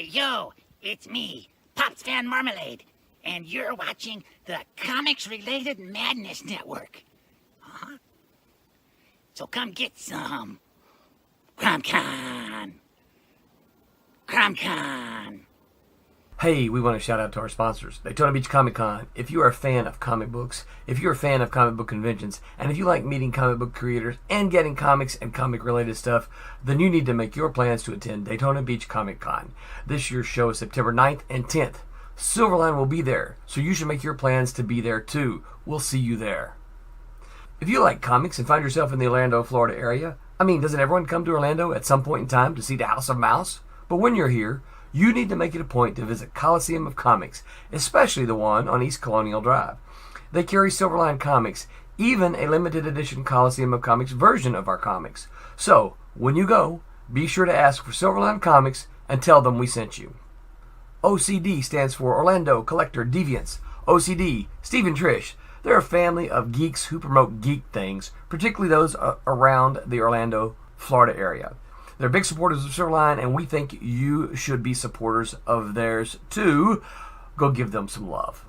Yo, it's me, Pops Fan Marmalade, and you're watching the Comics-Related Madness Network. Huh? So come get some. CromCon. CromCon. Hey, we want to shout out to our sponsors, Daytona Beach Comic Con. If you are a fan of comic books, if you're a fan of comic book conventions, and if you like meeting comic book creators and getting comics and comic-related stuff, then you need to make your plans to attend Daytona Beach Comic Con. This year's show is September 9th and 10th. Silverline will be there, so you should make your plans to be there too. We'll see you there. If you like comics and find yourself in the Orlando, Florida area, doesn't everyone come to Orlando at some point in time to see the House of Mouse? But when you're here, you need to make it a point to visit Coliseum of Comics, especially the one on East Colonial Drive. They carry Silverline comics, even a limited edition Coliseum of Comics version of our comics. So, when you go, be sure to ask for Silverline Comics and tell them we sent you. OCD stands for Orlando Collector Deviants. OCD, Steve and Trish, they're a family of geeks who promote geek things, particularly those around the Orlando, Florida area. They're big supporters of Silverline, and we think you should be supporters of theirs too. Go give them some love.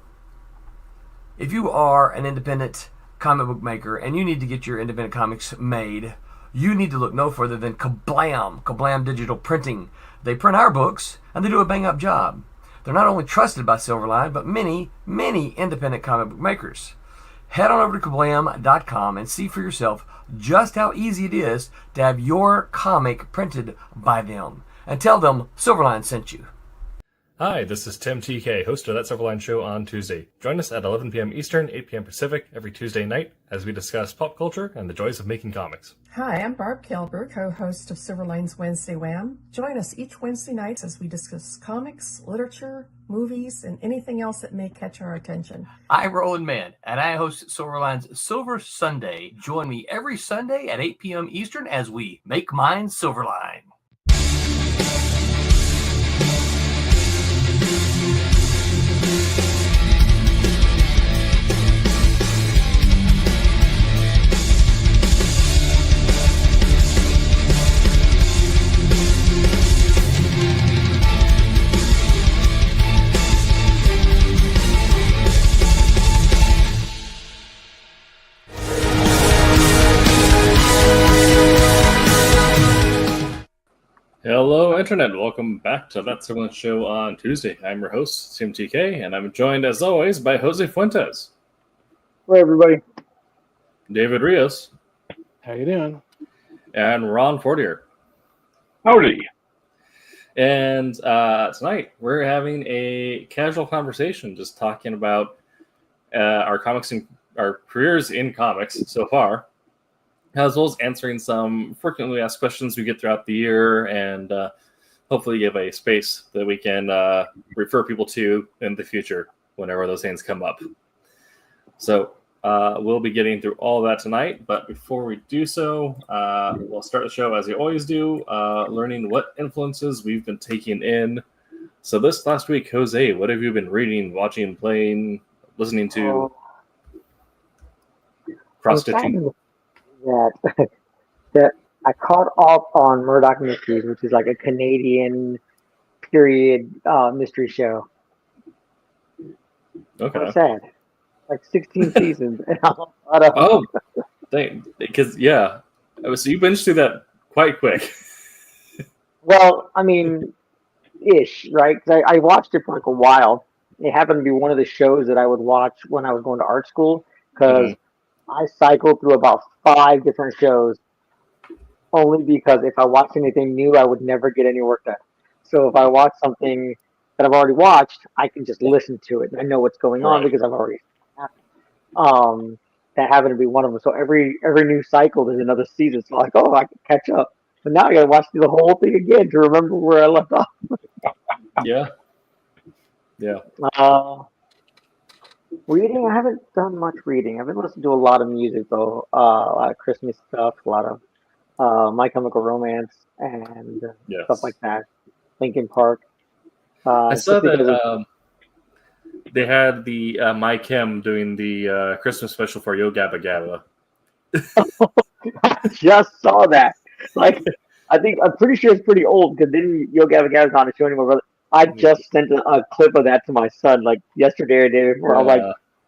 If you are an independent comic book maker and you need to get your independent comics made, you need to look no further than Kablam! Kablam Digital Printing. They print our books, and they do a bang-up job. They're not only trusted by Silverline, but many, many independent comic book makers. Head on over to kablam.com and see for yourself just how easy it is to have your comic printed by them. And tell them Silverline sent you. Hi, this is Tim TK, host of That Silverline Show on Tuesday. Join us at 11 p.m. Eastern, 8 p.m. Pacific every Tuesday night as we discuss pop culture and the joys of making comics. Hi, I'm Barb Kilber, co-host of Silverline's Wednesday Wham. Join us each Wednesday night as we discuss comics, literature, movies, and anything else that may catch our attention. I'm Roland Mann, and I host Silverline's Silver Sunday. Join me every Sunday at 8 p.m. Eastern as we make mine Silverline. Hello, Internet. Welcome back to That Silverline Show on Tuesday. I'm your host, Tim TK, and I'm joined, as always, by Jose Fuentes. Hello, everybody. David Rios. How you doing? And Ron Fortier. Howdy. And tonight, we're having a casual conversation, just talking about our comics and our careers in comics so far, as well as answering some frequently asked questions we get throughout the year, and hopefully give a space that we can refer people to in the future whenever those things come up. So we'll be getting through all of that tonight, but before we do so, we'll start the show as we always do, learning what influences we've been taking in. So this last week, Jose, what have you been reading, watching, playing, listening to, prostituting? That I caught up on Murdoch Mysteries, which is like a Canadian period mystery show. Okay. So sad. Like 16 seasons, and I'm caught up. Oh, because so you binged through that quite quick. Well, ish, right? 'Cause I watched it for like a while. It happened to be one of the shows that I would watch when I was going to art school, because I cycled through about 5 different shows, only because if I watched anything new, I would never get any work done. So if I watch something that I've already watched, I can just listen to it. I know what's going on because I've already that happened to be one of them. So every new cycle, there's another season. So like, I can catch up. But now I got to watch the whole thing again to remember where I left off. Yeah. Reading, I haven't done much reading. I've been listening to a lot of music, though. A lot of Christmas stuff, a lot of My Chemical Romance, and stuff like that. Linkin Park. I saw that they had the My Chem doing the Christmas special for Yo Gabba Gabba. I just saw that. Like, I'm pretty sure it's pretty old, because didn't Yo Gabba Gabba's not a show anymore, I just sent a clip of that to my son like yesterday or the day before. I'm like,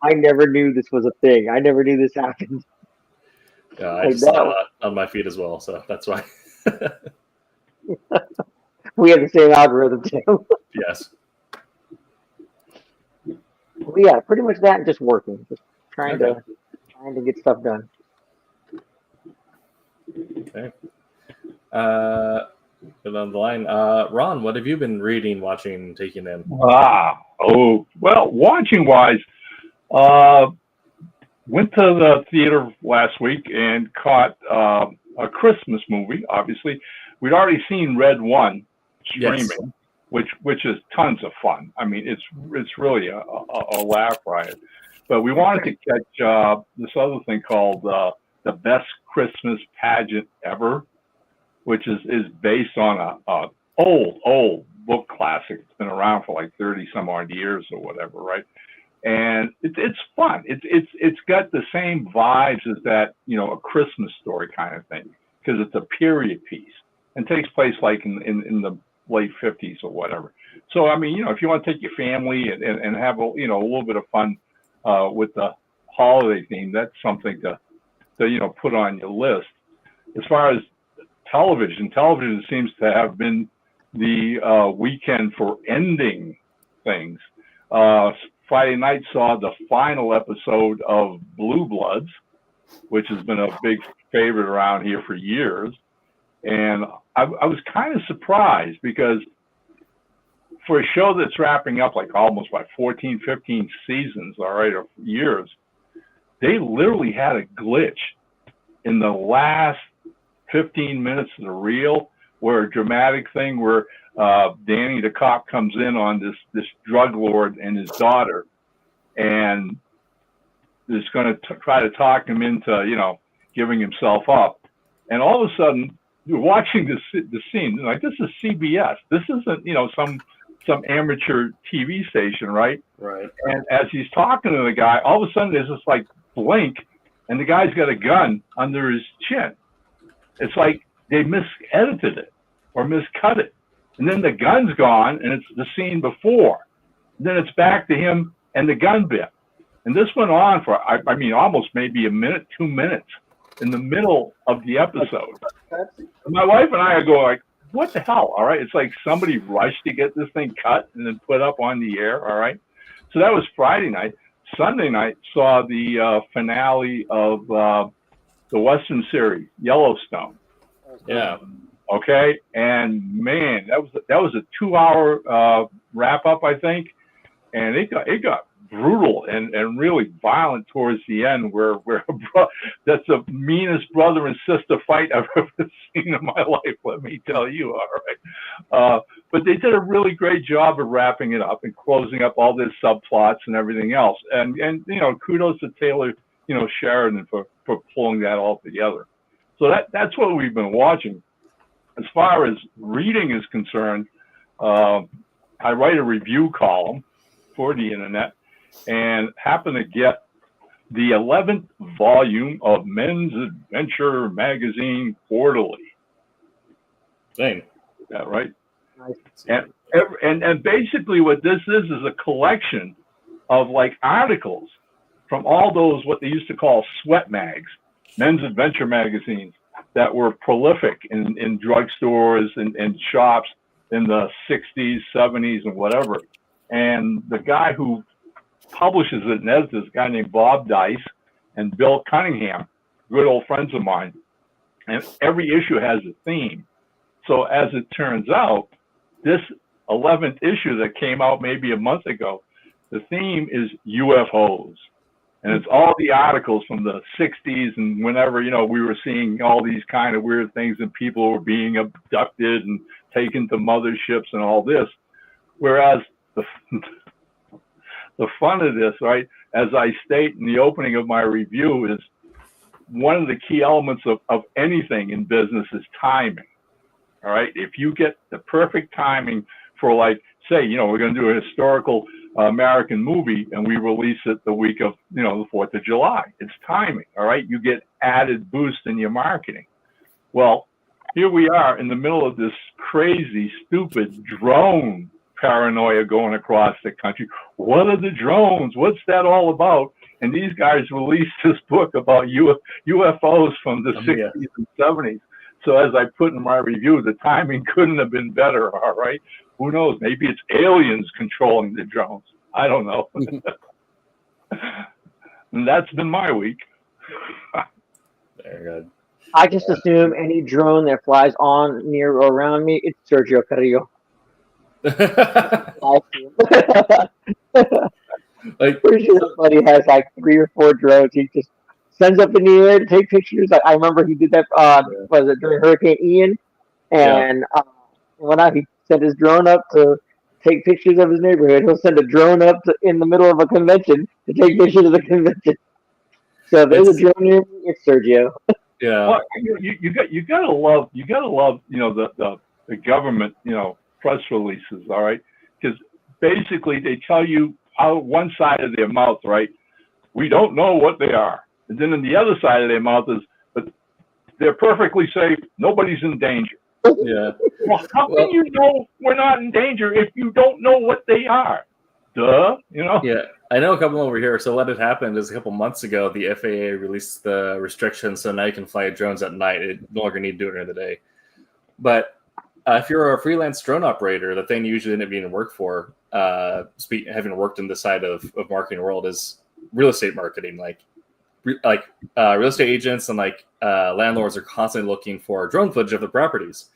I never knew this was a thing. I never knew this happened. Yeah, I Like just saw that. that on my feed as well, so that's why. We have the same algorithm too. Yes. But yeah, pretty much that and just working, just trying Okay. to get stuff done. Okay. Good on the line. Ron, what have you been reading, watching, taking in? Well, watching wise, went to the theater last week and caught a Christmas movie. Obviously, we'd already seen Red One streaming, Yes. which is tons of fun. I mean, it's really a laugh riot. But we wanted to catch this other thing called the Best Christmas Pageant Ever, which is based on a old book classic. It's been around for like 30 some odd years or whatever, right? And it's fun. It's got the same vibes as that, A Christmas Story kind of thing, because it's a period piece and takes place like in the late 50s or whatever. So I mean, if you want to take your family and have a little bit of fun with the holiday theme, that's something to put on your list. As far as television seems to have been the weekend for ending things. Friday night saw the final episode of Blue Bloods, which has been a big favorite around here for years. And I was kind of surprised because for a show that's wrapping up like almost like 14, 15 seasons, all right, or years, they literally had a glitch in the last 15 minutes of the reel, where a dramatic thing where Danny the cop comes in on this drug lord and his daughter, and is going to try to talk him into giving himself up, and all of a sudden you're watching the scene like, this is CBS. This isn't some amateur TV station, right? Right. And as he's talking to the guy, all of a sudden there's this like blink, and the guy's got a gun under his chin. It's like they misedited it or miscut it. And then the gun's gone, and it's the scene before. Then it's back to him and the gun bit. And this went on for, I mean, almost maybe a minute, 2 minutes in the middle of the episode. And my wife and I are going like, what the hell? All right. It's like somebody rushed to get this thing cut and then put up on the air. All right. So that was Friday night. Sunday night saw the finale of the Western series, Yellowstone. Yeah. Okay. And man, that was a 2-hour wrap up, I think. And it got brutal and really violent towards the end, where that's the meanest brother and sister fight I've ever seen in my life, let me tell you. All right. But they did a really great job of wrapping it up and closing up all their subplots and everything else. And kudos to Taylor, Sheridan for pulling that all together. So that's what we've been watching. As far as reading is concerned, I write a review column for the internet, and happen to get the 11th volume of Men's Adventure Magazine Quarterly. Same. Is that right? Nice. And basically what this is a collection of like articles from all those, what they used to call sweat mags, men's adventure magazines that were prolific in drugstores and shops in the 60s, 70s, and whatever. And the guy who publishes it, and edits this guy named Bob Dice and Bill Cunningham, good old friends of mine. And every issue has a theme. So as it turns out, this 11th issue that came out maybe a month ago, the theme is UFOs. And it's all the articles from the 60s and whenever, we were seeing all these kind of weird things and people were being abducted and taken to motherships and all this. Whereas the fun of this, right, as I state in the opening of my review, is one of the key elements of anything in business is timing. All right. If you get the perfect timing for, like, say, we're going to do a historical American movie and we release it the week of, the 4th of July. It's timing. All right. You get added boost in your marketing. Well, here we are in the middle of this crazy, stupid drone paranoia going across the country. What are the drones? What's that all about? And these guys released this book about UFOs from the 60s and 70s. So as I put in my review, the timing couldn't have been better, all right? Who knows? Maybe it's aliens controlling the drones. I don't know. And that's been my week. Very good. I just assume any drone that flies on, near, or around me, it's Sergio Carrillo. Like, pretty sure somebody has like 3 or 4 drones. He just sends up in the air to take pictures. I remember he did that. Was it during Hurricane Ian? And when he sent his drone up to take pictures of his neighborhood, he'll send a drone up in the middle of a convention to take pictures of the convention. So if there's a drone near me, it's Sergio. Yeah. Well, you gotta love the government press releases, all right? Because basically they tell you out one side of their mouth, right? We don't know what they are, and then on the other side of their mouth is, but they're perfectly safe. Nobody's in danger. Yeah. Well, how can you know we're not in danger if you don't know what they are? Duh, Yeah, I know a couple over here. So what had happened is a couple months ago, the FAA released the restrictions, so now you can fly drones at night. It no longer need to do it during the day. But if you're a freelance drone operator, the thing you usually end up being to work for, having worked in this side of marketing world, is real estate marketing. Like real estate agents and landlords are constantly looking for drone footage of the properties.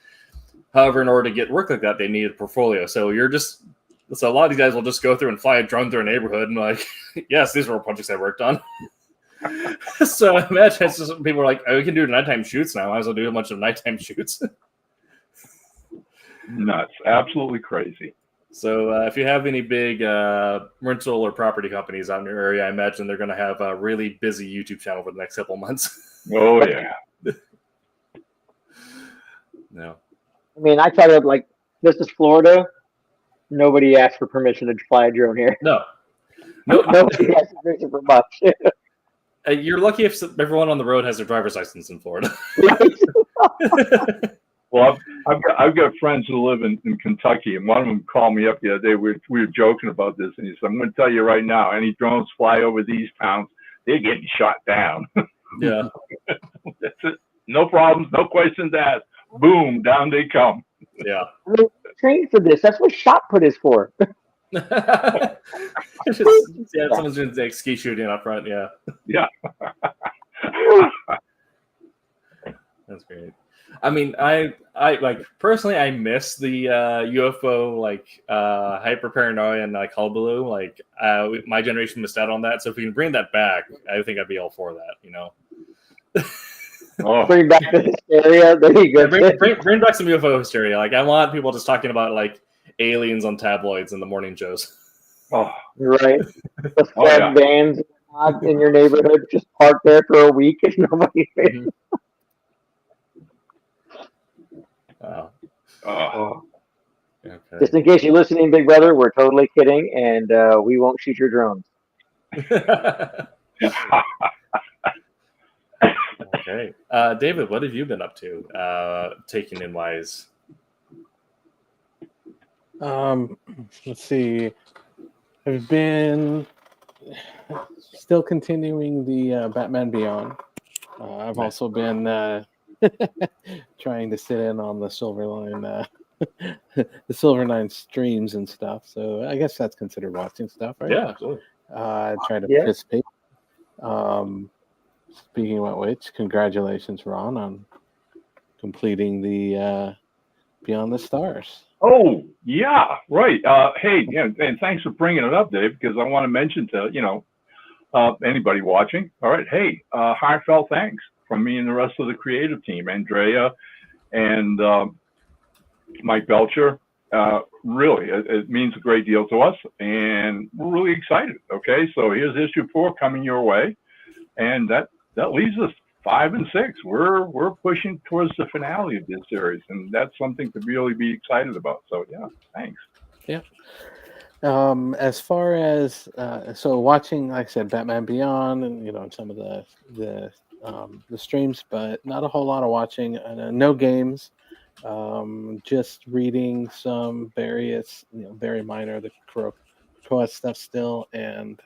However, in order to get work like that, they need a portfolio. So a lot of these guys will just go through and fly a drone through a neighborhood and yes, these were projects I worked on. So imagine it's just people are like, oh, we can do nighttime shoots now. I might as well do a bunch of nighttime shoots. Nuts. Absolutely crazy. So if you have any big rental or property companies out in your area, I imagine they're going to have a really busy YouTube channel for the next couple months. Oh, yeah. No. I mean, I tell you, this is Florida. Nobody asked for permission to fly a drone here. No. Nobody asked permission for much. You're lucky if everyone on the road has their driver's license in Florida. Well, I've got friends who live in Kentucky, and one of them called me up the other day. We were joking about this, and he said, I'm going to tell you right now, any drones fly over these towns, they're getting shot down. Yeah. That's it. No problems, no questions asked. Boom, down they come. Yeah. I mean, trained for this. That's what shot put is for. Someone's doing ski shooting up front. Yeah. Yeah. That's great. I mean, I personally, I miss the UFO hyper paranoia and hullabaloo. My generation missed out on that. So if we can bring that back, I think I'd be all for that. Oh. Bring back the hysteria. There you go. Yeah, bring back some UFO hysteria. I want people just talking about aliens on tabloids in the morning shows. Oh, right. The fed vans in your neighborhood just parked there for a week and nobody. Mm-hmm. Wow. oh. Okay. Just in case you're listening, Big Brother, we're totally kidding, and we won't shoot your drones. Okay. David, what have you been up to, taking in wise? Let's see. I've been still continuing the Batman Beyond. I've also been trying to sit in on the Silverline, the Silverline streams and stuff. So I guess that's considered watching stuff, right? Yeah, absolutely. Trying to participate. Speaking of which, congratulations, Ron, on completing the Beyond the Stars. Oh, yeah, right. Hey, and thanks for bringing it up, Dave, because I want to mention to, anybody watching, all right, hey, heartfelt thanks from me and the rest of the creative team, Andrea and Mike Belcher. Really, it means a great deal to us, and we're really excited, okay? So here's issue 4 coming your way, and that leaves us 5 and 6. We're pushing towards the finale of this series, and that's something to really be excited about. So yeah, thanks. Yeah. As far as so watching, like I said, Batman Beyond, and some of the streams, but not a whole lot of watching. No games. Just reading some various, very minor the Croat stuff still, and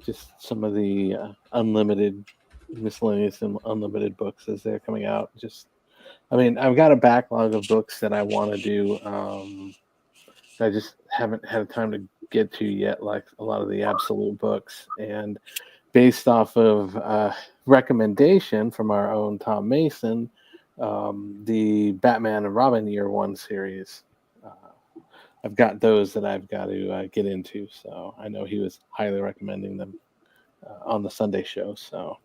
just some of the unlimited miscellaneous and unlimited books as they're coming out. I've got a backlog of books that I want to do. I just haven't had time to get to yet, like a lot of the absolute books. And based off of recommendation from our own Tom Mason, the Batman and Robin Year One series, I've got those that I've got to get into. So I know he was highly recommending them on the Sunday show. So,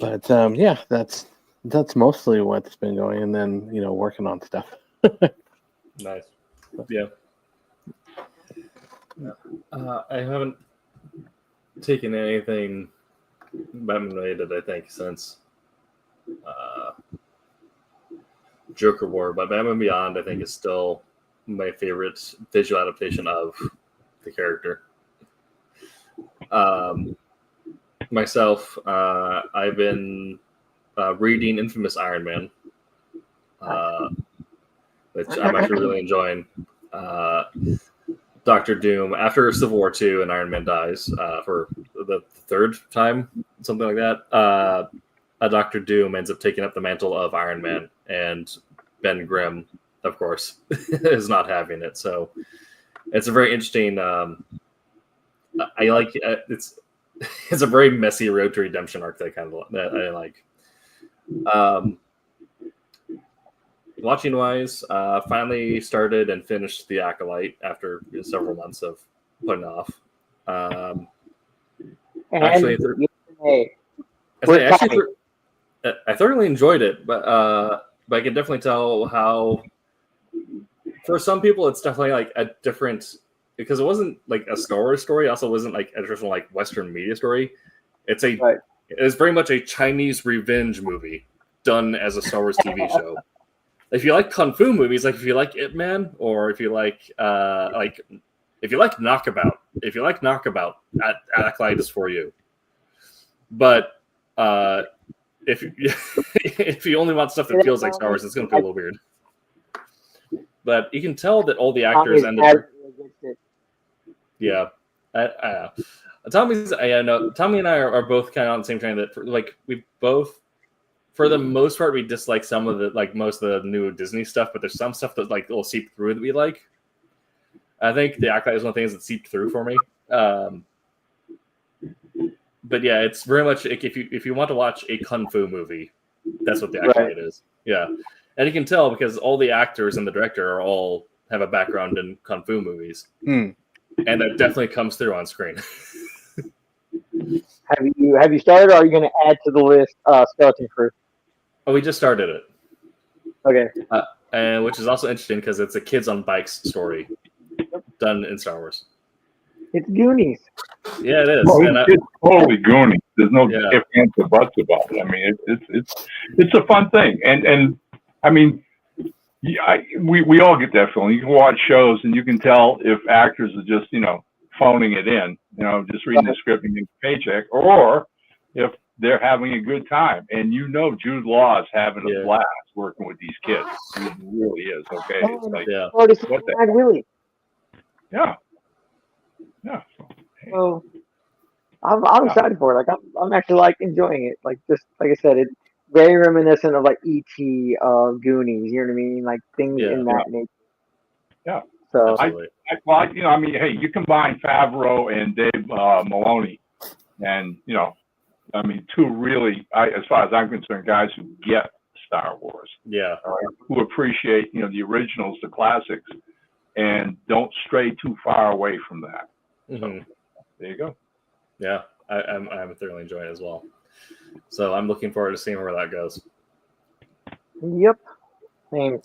but yeah, that's mostly what's been going, and then working on stuff. Nice. Yeah. I haven't taken anything Batman related, I think, since Joker War, but Batman Beyond, I think, is still my favorite visual adaptation of the character. Myself, I've been reading Infamous Iron Man, which I'm actually really enjoying. Doctor Doom, after Civil War II and Iron Man dies for the third time, something like that, Doctor Doom ends up taking up the mantle of Iron Man, and Ben Grimm, of course, is not having it. So it's a very interesting. I like it's a very messy road to redemption arc that I like. Watching wise, finally started and finished The Acolyte after several months of putting off. Actually, I thoroughly enjoyed it, but I can definitely tell how, for some people, it's definitely like a different, because it wasn't like a Star Wars story. It also wasn't like a traditional like Western media story. It's very much a Chinese revenge movie done as a Star Wars TV show. If you like kung fu movies, like if you like Ip Man, or if you like Knockabout, Acolyte is for you. But if you only want stuff that feels like Star Wars, it's going to feel a little weird. But you can tell that all the actors and Tommy and I are both kind of on the same train that we both, for the most part, we dislike some of the most of the new Disney stuff, but there's some stuff that will seep through that we like. I think The Acolyte is one of the things that seeped through for me. But yeah, it's very much like if you want to watch a kung fu movie, that's what The Acolyte is. Yeah, and you can tell because all the actors and the director all have a background in kung fu movies, and that definitely comes through on screen. Have you started, or are you going to add to the list Skeleton Crew? Oh, we just started it. Okay. And which is also interesting because it's a kids on bikes story done in Star Wars. It's Goonies. Yeah, it is. It's totally Goonies. There's no ifs, ands, or buts about it. I mean, it's a fun thing, and I mean, we all get that feeling. You can watch shows and you can tell if actors are just phoning it in, just reading the script and getting a paycheck, or if they're having a good time. And Jude Law is having a blast working with these kids. He really is. Okay, it's like what the Willie. Yeah. So I'm excited for it. Like I'm actually enjoying it. Like just like I said, it's very reminiscent of E.T., Goonies. You know what I mean? Like things in that nature. Yeah. So hey, you combine Favreau and Dave Maloney, and two really, as far as I'm concerned, guys who get Star Wars. Yeah. Who appreciate the originals, the classics, and don't stray too far away from that. Mm-hmm. So, there you go. Yeah, I'm thoroughly enjoying it as well. So I'm looking forward to seeing where that goes. Yep. Same.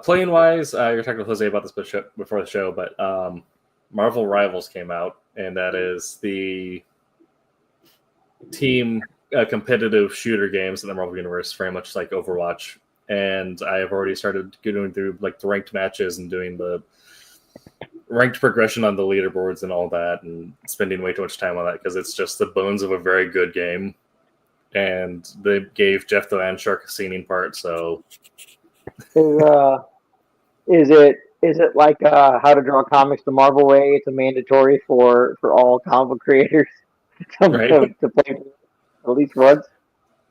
Playing wise, you're talking to Jose about this before the show, but Marvel Rivals came out, and that is the team competitive shooter games in the Marvel Universe, very much like Overwatch. And I have already started going through the ranked matches and doing the ranked progression on the leaderboards and all that, and spending way too much time on that because it's just the bones of a very good game. and they gave Jeff the Landshark a singing part. So Is it like how to draw comics the Marvel way? It's a mandatory for all comic book creators right. to play at least once.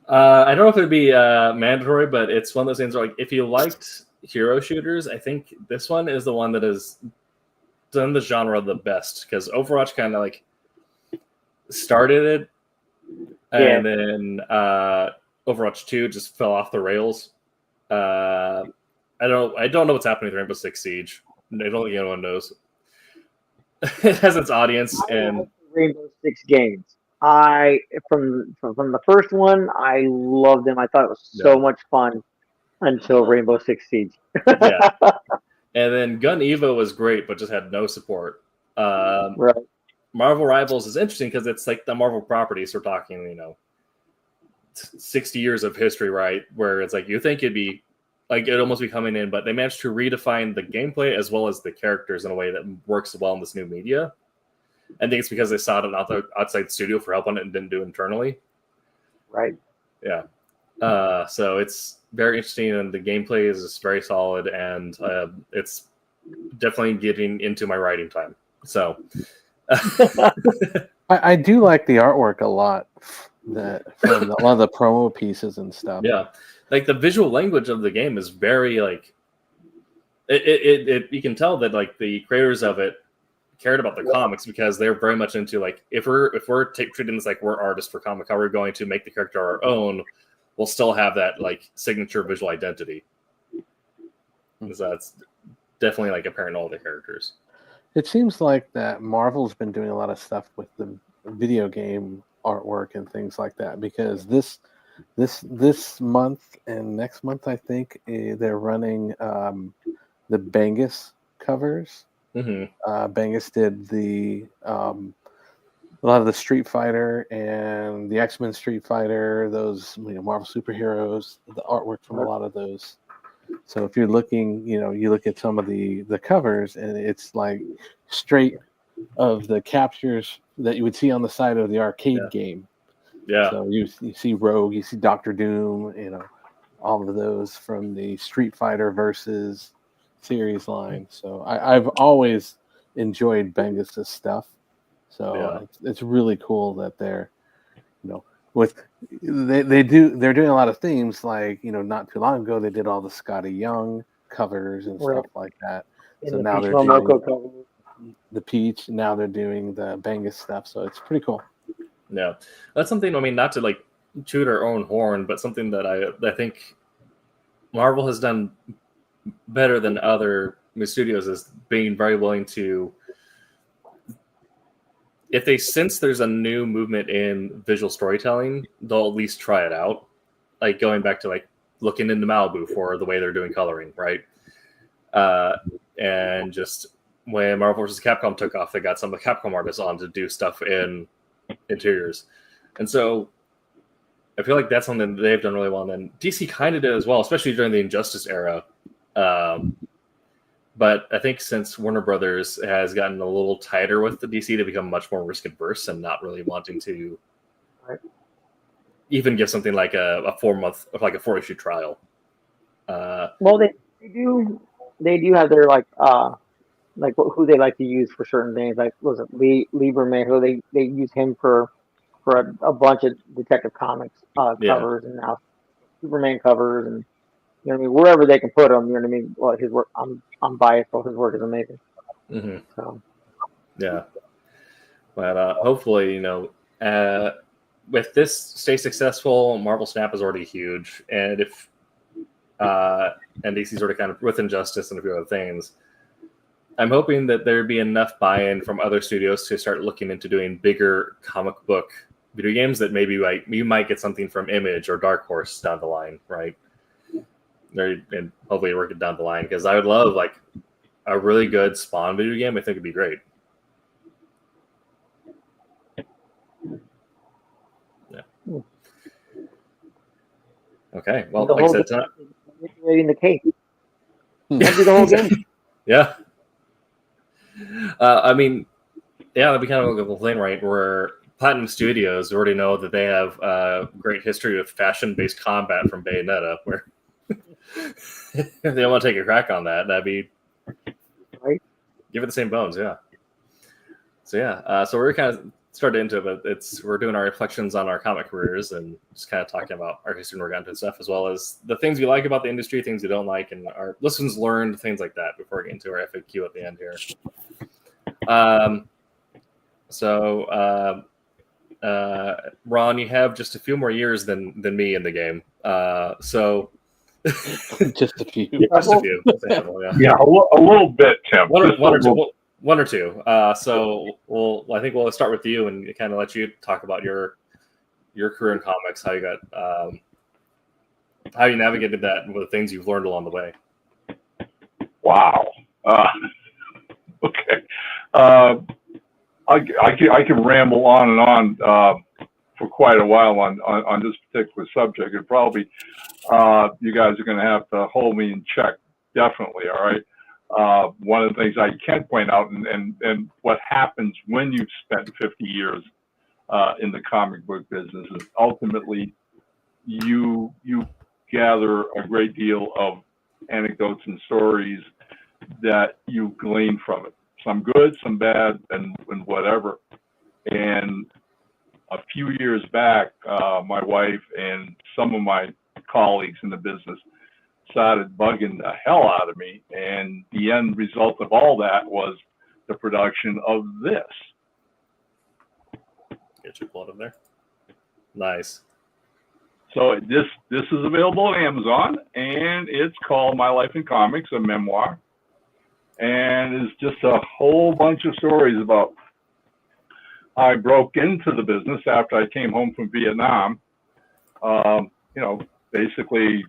I don't know if it'd be mandatory, but it's one of those things where, like, if you liked hero shooters, I think this one is the one that has done the genre the best, because Overwatch kind of like started it, and then Overwatch 2 just fell off the rails. I don't know what's happening with Rainbow Six Siege. I don't think anyone knows. It has its audience, and Rainbow Six games. From the first one, I loved them. I thought it was so much fun until Rainbow Six Siege. yeah. And then Gun Evo was great, but just had no support. Right. Marvel Rivals is interesting because it's like the Marvel properties. We're talking, 60 years of history, right? Where it's like you think it'd be like it'd almost be coming in, but they managed to redefine the gameplay as well as the characters in a way that works well in this new media. I think it's because they sought an outside studio for help on it and didn't do it internally. Right. Yeah. So it's very interesting, and the gameplay is just very solid, and it's definitely getting into my writing time. So I do like the artwork a lot. From a lot of the promo pieces and stuff. Yeah, like the visual language of the game is very like it you can tell that like the creators of it cared about the comics, because they're very much into like if we're treating this like we're artists for comic, how we're going to make the character our own, we'll still have that like signature visual identity. So that's definitely like apparent in all the characters. It seems like that Marvel's been doing a lot of stuff with the video game artwork and things like that, because this month and next month, I think they're running the Bengus covers. Mm-hmm. Bengus did a lot of the Street Fighter and the X-Men Street Fighter, those Marvel superheroes, the artwork from a lot of those. So if you're looking, you look at some of the covers, and it's like straight of the captures that you would see on the side of the arcade game. Yeah. So you see Rogue, you see Doctor Doom, all of those from the Street Fighter versus series line. So I've always enjoyed Bengus's stuff. So it's really cool that they're, they're doing a lot of themes, like not too long ago they did all the Scotty Young covers and stuff like that. So now they're doing the Peach, now they're doing the Bengus stuff. So it's pretty cool. Yeah, that's something. I mean, not to like toot our own horn, but something that I think Marvel has done better than other studios is being very willing to, if they sense there's a new movement in visual storytelling, they'll at least try it out. Like going back to like looking into Malibu for the way they're doing coloring, right? And just when Marvel vs. Capcom took off, they got some of the Capcom artists on to do stuff in interiors. And so I feel like that's something that they've done really well. And then DC kind of did as well, especially during the Injustice era. But I think since Warner Brothers has gotten a little tighter with the DC, to become much more risk adverse and not really wanting to even give something like a 4-issue trial. Well, they do have their like who they like to use for certain things. Like was it Lieberman, who they use him for a bunch of Detective Comics covers, and now Superman covers, and you know what I mean, wherever they can put him. You know what I mean. Well, his work, I'm biased, but his work is amazing. Mm-hmm. So yeah, but hopefully, with this stay successful, Marvel Snap is already huge, and if and DC's already kind of with Injustice and a few other things, I'm hoping that there'd be enough buy-in from other studios to start looking into doing bigger comic book video games that maybe like you might get something from Image or Dark Horse down the line, right? And hopefully work it down the line, because I would love like a really good Spawn video game. I think it'd be great. Yeah. Okay. Well, like I said, tonight. In the cake. That'd be the whole game. Yeah. I mean, yeah, that'd be kind of like a thing, right? Where Platinum Studios already know that they have a great history with fashion-based combat from Bayonetta, where if they want to take a crack on that, that'd be Right. give it the same bones, yeah. So yeah, so we're kind of started into it, but we're doing our reflections on our comic careers and just kind of talking about our history and we're into stuff, as well as the things we like about the industry, things we don't like, and our lessons learned, things like that. Before we get into our FAQ at the end here. Ron, you have just a few more years than me in the game. So Just a few. just a few. Yeah. Yeah, a little bit, Tim. One or two. So I think we'll start with you and kind of let you talk about your career in comics, how you got, how you navigated that, and what the things you've learned along the way. Wow. Okay. I can ramble on and on for quite a while on this particular subject. And probably you guys are going to have to hold me in check, definitely. All right. One of the things I can point out, and what happens when you've spent 50 years in the comic book business, is ultimately you gather a great deal of anecdotes and stories that you glean from it. Some good, some bad, and whatever. And a few years back, my wife and some of my colleagues in the business started bugging the hell out of me. And the end result of all that was the production of this. Get your blood in there. Nice. So this is available on Amazon, and it's called My Life in Comics, a memoir. And it's just a whole bunch of stories about how I broke into the business after I came home from Vietnam. Basically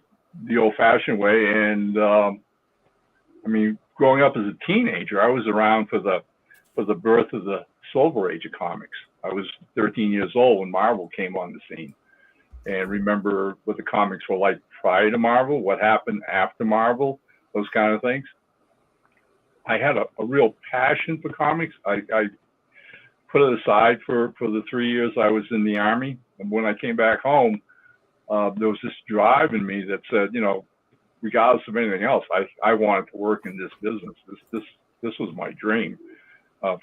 the old-fashioned way. And growing up as a teenager, I was around for the birth of the Silver Age of comics. I was 13 years old when Marvel came on the scene, and remember what the comics were like prior to Marvel, what happened after Marvel, those kind of things. I had a real passion for comics. I put it aside for the 3 years I was in the Army. And when I came back home, there was this drive in me that said, regardless of anything else, I wanted to work in this business. This was my dream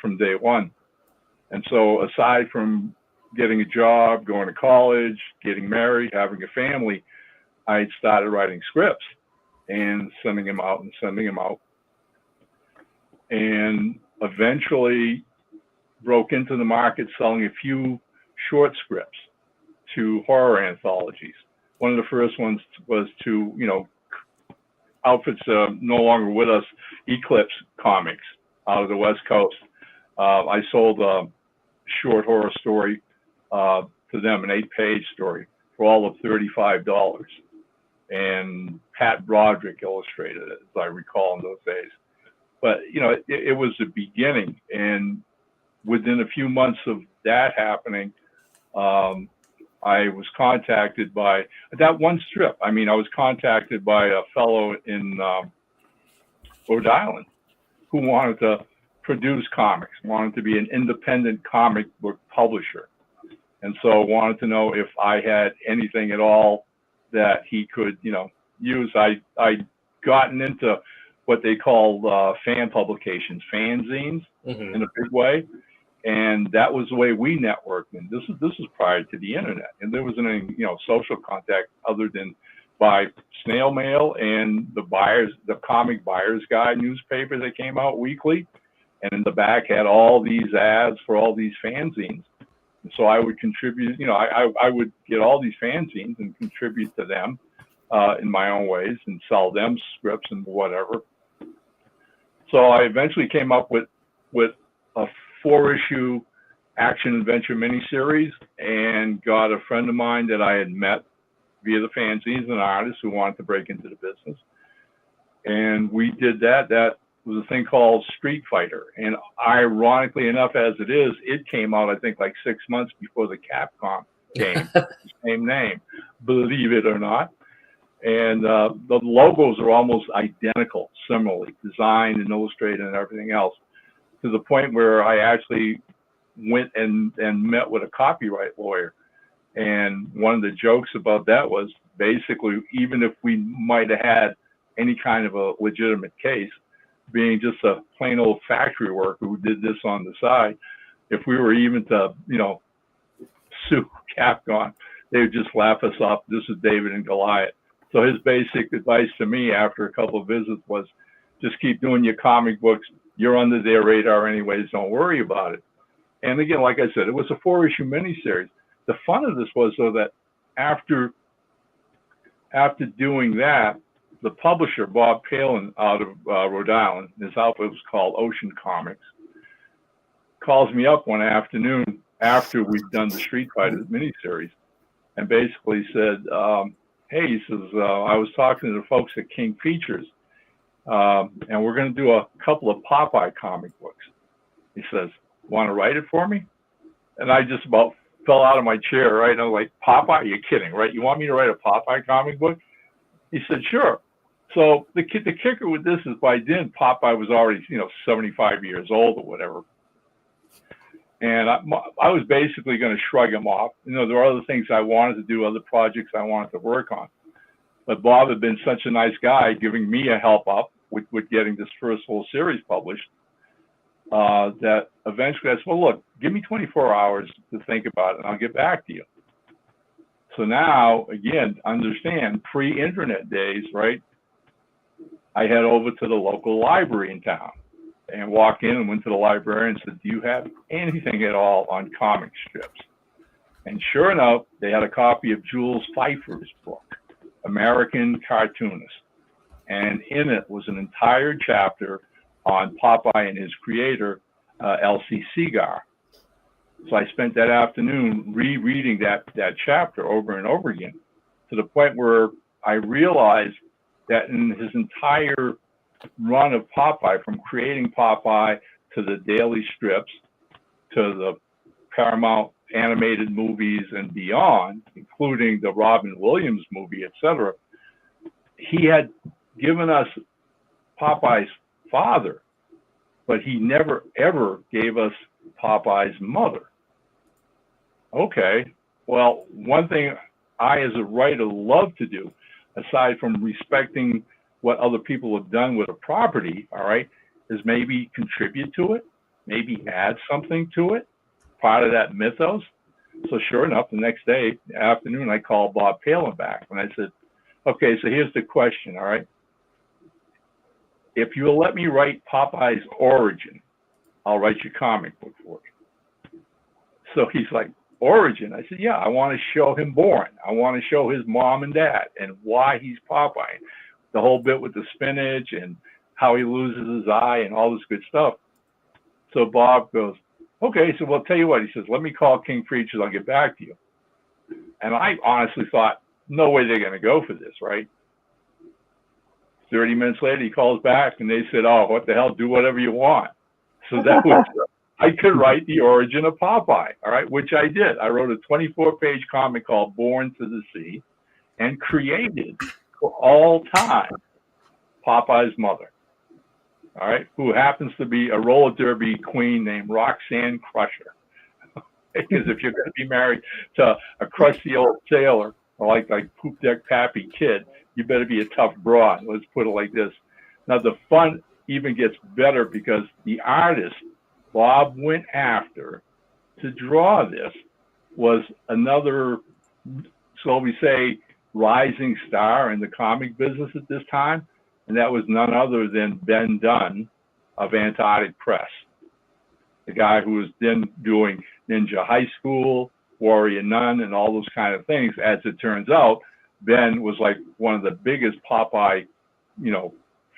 from day one. And so aside from getting a job, going to college, getting married, having a family, I started writing scripts and sending them out. And eventually broke into the market selling a few short scripts to horror anthologies. One of the first ones was to, outfits no longer with us, Eclipse Comics out of the West Coast. I sold a short horror story to them, an 8-page story, for all of $35. And Pat Broderick illustrated it, as I recall, in those days. But, it was the beginning. And within a few months of that happening, I was contacted by that one strip. I was contacted by a fellow in Rhode Island who wanted to produce comics, wanted to be an independent comic book publisher. And so wanted to know if I had anything at all that he could, use. I'd gotten into what they call fan publications, fanzines, in a big way. And that was the way we networked. And this is prior to the internet. And there wasn't any, social contact other than by snail mail and the Comic Buyer's Guide newspaper that came out weekly. And in the back had all these ads for all these fanzines. And so I would contribute, I would get all these fanzines and contribute to them in my own ways and sell them scripts and whatever. So I eventually came up with a 4-issue action adventure miniseries and got a friend of mine that I had met via the fanzines, an artist who wanted to break into the business. And we did that. That was a thing called Street Fighter. And ironically enough, as it is, it came out, I think, like 6 months before the Capcom game, same name, believe it or not. And the logos are almost identical, similarly designed and illustrated and everything else, to the point where I actually went and met with a copyright lawyer. And one of the jokes about that was basically, even if we might have had any kind of a legitimate case, being just a plain old factory worker who did this on the side, if we were even to, sue Capcom, they would just laugh us off. This is David and Goliath. So his basic advice to me after a couple of visits was, just keep doing your comic books. You're under their radar anyways. Don't worry about it. And again, like I said, it was a 4-issue miniseries. The fun of this was, though, that after doing that, the publisher, Bob Palin, out of Rhode Island, his outfit was called Ocean Comics, calls me up one afternoon after we'd done the Street Fighter miniseries, and basically said, hey, he says, I was talking to the folks at King Features, and we're going to do a couple of Popeye comic books. He says, want to write it for me? And I just about fell out of my chair, right? And I was like, Popeye? You're kidding, right? You want me to write a Popeye comic book? He said, sure. So the kicker with this is, by then, Popeye was already, 75 years old or whatever. And I was basically going to shrug him off. There were other things I wanted to do, other projects I wanted to work on. But Bob had been such a nice guy, giving me a help up with getting this first whole series published, that eventually I said, well, look, give me 24 hours to think about it, and I'll get back to you. So now, again, understand, pre-internet days, right? I head over to the local library in town and walk in and went to the librarian and said, do you have anything at all on comic strips? And sure enough, they had a copy of Jules Pfeiffer's book, American Cartoonist. And in it was an entire chapter on Popeye and his creator, L.C. Segar. So I spent that afternoon rereading that chapter over and over again, to the point where I realized that in his entire run of Popeye, from creating Popeye to the daily strips to the Paramount animated movies and beyond, including the Robin Williams movie, etc., he had given us Popeye's father, but he never ever gave us Popeye's mother. Okay, well, one thing I, as a writer, love to do, aside from respecting what other people have done with a property, all right, is maybe contribute to it, maybe add something to it, part of that mythos. So sure enough, the next day, afternoon, I called Bob Palin back, and I said, okay, so here's the question, all right? If you'll let me write Popeye's origin, I'll write your comic book for you. So he's like, origin? I said, yeah, I want to show him born. I want to show his mom and dad and why he's Popeye. The whole bit with the spinach and how he loses his eye and all this good stuff. So Bob goes, okay, so we'll tell you what. He says, let me call King Features. I'll get back to you. And I honestly thought, no way they're going to go for this, right? 30 minutes later, he calls back and they said, oh, what the hell, do whatever you want. So that was, I could write the origin of Popeye, all right, which I did. I wrote a 24-page comic called Born to the Sea and created, for all time, Popeye's mother, all right, who happens to be a roller derby queen named Roxanne Crusher. Because if you're going to be married to a crusty old sailor, or like Poop Deck Pappy kid, you better be a tough broad. Let's put it like this. Now, the fun even gets better because the artist Bob went after to draw this was another, so we say, rising star in the comic business at this time, and that was none other than Ben Dunn of Antarctic Press, the guy who was then doing Ninja High School, Warrior Nun, and all those kind of things. As it turns out, Ben was like one of the biggest Popeye,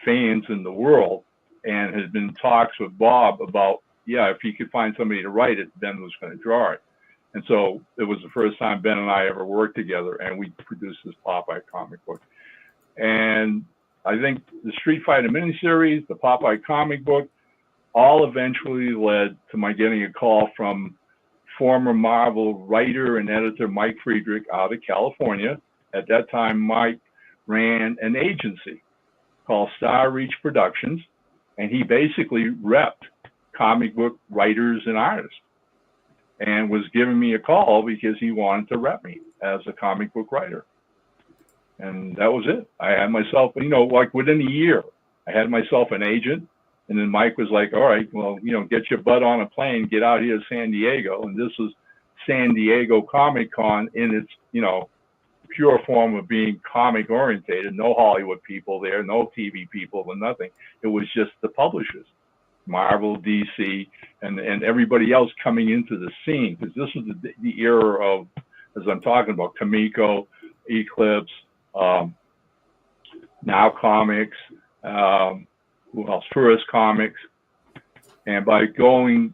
fans in the world, and has been in talks with Bob about, if he could find somebody to write it, Ben was going to draw it. And so it was the first time Ben and I ever worked together, and we produced this Popeye comic book. And I think the Street Fighter miniseries, the Popeye comic book, all eventually led to my getting a call from former Marvel writer and editor Mike Friedrich out of California. At that time, Mike ran an agency called Star Reach Productions, and he basically repped comic book writers and artists. and was giving me a call because he wanted to rep me as a comic book writer. And that was it. I had myself, like within a year, I had myself an agent. And then Mike was like, all right, well, get your butt on a plane, get out here to San Diego. And this was San Diego Comic Con in its, pure form of being comic orientated. No Hollywood people there, no TV people, and nothing. It was just the publishers, Marvel, DC, and everybody else coming into the scene. Because this was the era of, as I'm talking about, Kamiko, Eclipse, Now Comics, who else? First Comics. And by going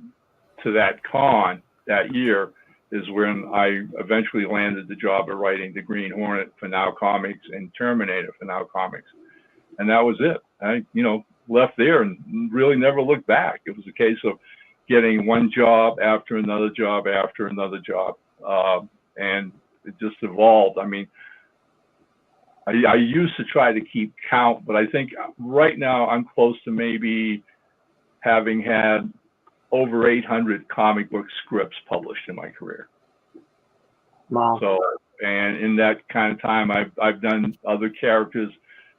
to that con that year is when I eventually landed the job of writing the Green Hornet for Now Comics and Terminator for Now Comics. And that was it. I, left there and really never looked back. It was a case of getting one job after another job after another job. And it just evolved. I mean, I used to try to keep count, but I think right now I'm close to maybe having had over 800 comic book scripts published in my career. Wow. So, and in that kind of time, I've done other characters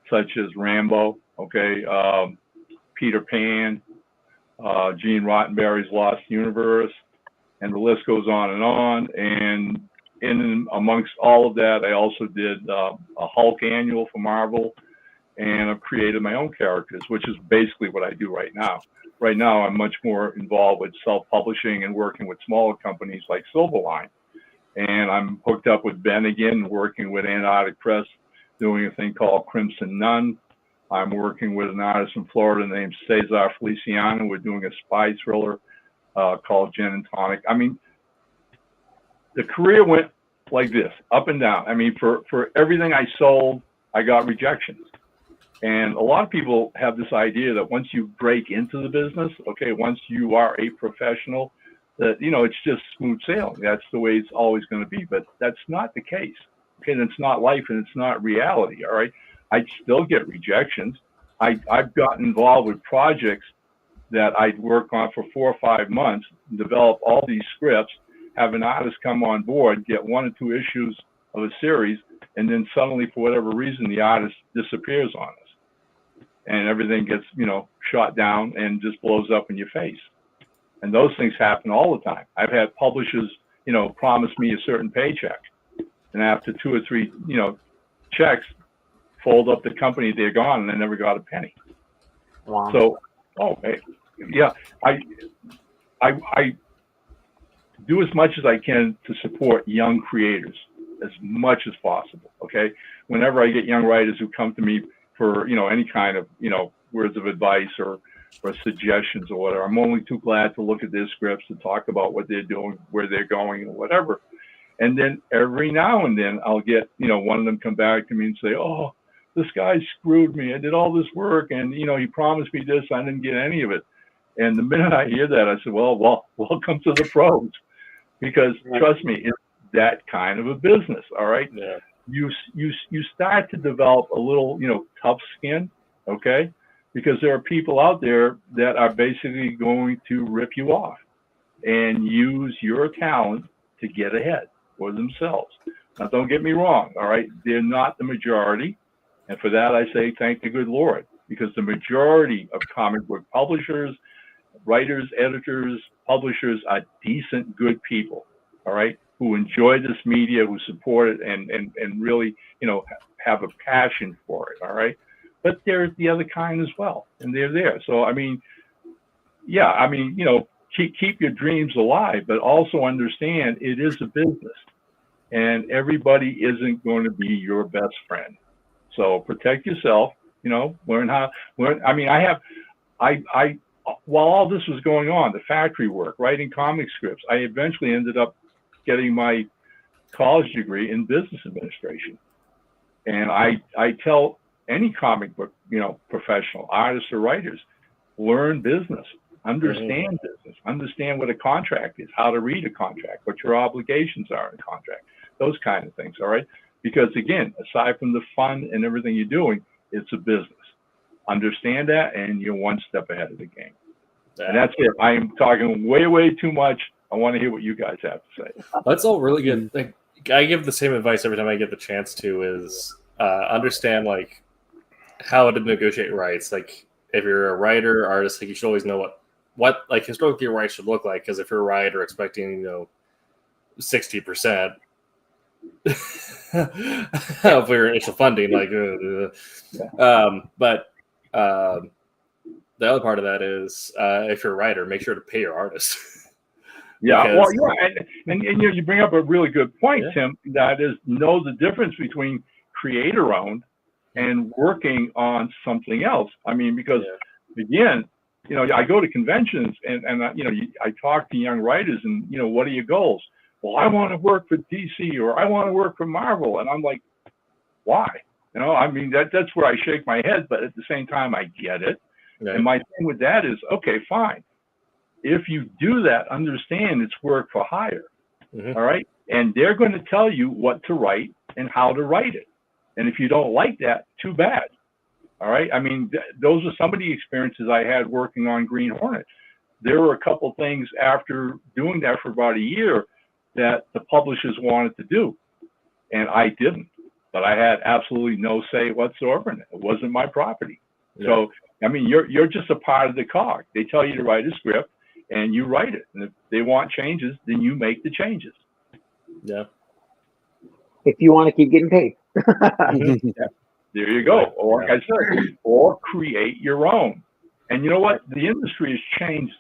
such as Rambo, Peter Pan, Gene Roddenberry's Lost Universe, and the list goes on and on. And in amongst all of that, I also did a Hulk annual for Marvel, and I've created my own characters, which is basically what I do right now. Right now, I'm much more involved with self-publishing and working with smaller companies like Silverline. And I'm hooked up with Ben again, working with Antarctic Press, doing a thing called Crimson Nun. I'm working with an artist in Florida named Cesar Feliciano. We're doing a spy thriller called Gin and Tonic. I mean, the career went like this, up and down. I mean, for everything I sold, I got rejections. And a lot of people have this idea that once you break into the business, once you are a professional, that, it's just smooth sailing. That's the way it's always going to be. But that's not the case. And it's not life and it's not reality. All right. I still get rejections. I've gotten involved with projects that I'd work on for 4 or 5 months, develop all these scripts, have an artist come on board, get 1 or 2 issues of a series, and then suddenly, for whatever reason, the artist disappears on us. And everything gets, shot down and just blows up in your face. And those things happen all the time. I've had publishers, promise me a certain paycheck. And after 2 or 3, checks, fold up the company, they're gone, and I never got a penny. Wow. So, I do as much as I can to support young creators as much as possible. Whenever I get young writers who come to me for any kind of words of advice or suggestions or whatever, I'm only too glad to look at their scripts and talk about what they're doing, where they're going, and whatever. And then every now and then I'll get one of them come back to me and say, "Oh, this guy screwed me. I did all this work, and he promised me this. I didn't get any of it." And the minute I hear that, I said, "Well, welcome to the pros," because trust me, it's that kind of a business. All right. Yeah. You start to develop a little, tough skin, because there are people out there that are basically going to rip you off and use your talent to get ahead for themselves. Now, don't get me wrong, all right? They're not the majority, and for that I say thank the good Lord, because the majority of comic book publishers, writers, editors, publishers are decent, good people, all right, who enjoy this media, who support it, and really, have a passion for it, all right? But there's the other kind as well, and they're there. So, keep your dreams alive, but also understand it is a business, and everybody isn't going to be your best friend. So protect yourself, learn how, while all this was going on, the factory work, writing comic scripts, I eventually ended up getting my college degree in business administration. And I tell any comic book, professional, artists or writers, learn business, understand business, understand what a contract is, how to read a contract, what your obligations are in a contract, those kind of things, all right? Because again, aside from the fun and everything you're doing, it's a business. Understand that, and you're one step ahead of the game. And that's it. I am talking way, way too much. I want to hear what you guys have to say. That's all really good. Like, I give the same advice every time I get the chance to is understand like how to negotiate rights. Like if you're a writer, artist, like you should always know what like historically your rights should look like. Because if you're a writer expecting 60% of your initial funding, like, but the other part of that is if you're a writer, make sure to pay your artist. Yeah, Because, well, yeah, and you bring up a really good point, Tim. That is, know the difference between creator-owned and working on something else. I mean, because again, I go to conventions and I talk to young writers, and what are your goals? Well, I want to work for DC or I want to work for Marvel, and I'm like, why? I mean, that's where I shake my head, but at the same time, I get it. Right. And my thing with that is, okay, fine. If you do that, understand it's work for hire. All right. And they're going to tell you what to write and how to write it. And if you don't like that, too bad. All right. I mean, those are some of the experiences I had working on Green Hornet. There were a couple things after doing that for about a year that the publishers wanted to do. And I didn't. But I had absolutely no say whatsoever in it. It wasn't my property. Yeah. So, I mean, you're just a part of the cog. They tell you to write a script, and you write it. And if they want changes, then you make the changes. Yeah. If you want to keep getting paid. Yeah. There you go. Or like I said, or create your own. And you know what? The industry has changed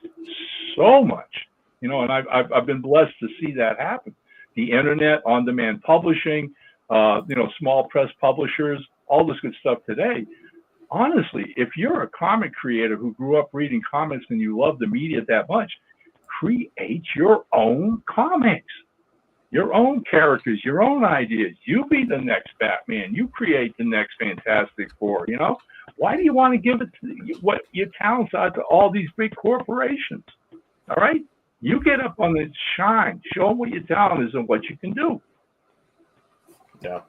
so much. And I've been blessed to see that happen. The internet, on-demand publishing, small press publishers, all this good stuff today. Honestly, if you're a comic creator who grew up reading comics and you love the media that much, create your own comics, your own characters, your own ideas. You be the next Batman. You create the next Fantastic Four. Why do you want to give it what your talents are to all these big corporations? All right, you get up on the shine, show them what your talent is and what you can do. Yeah,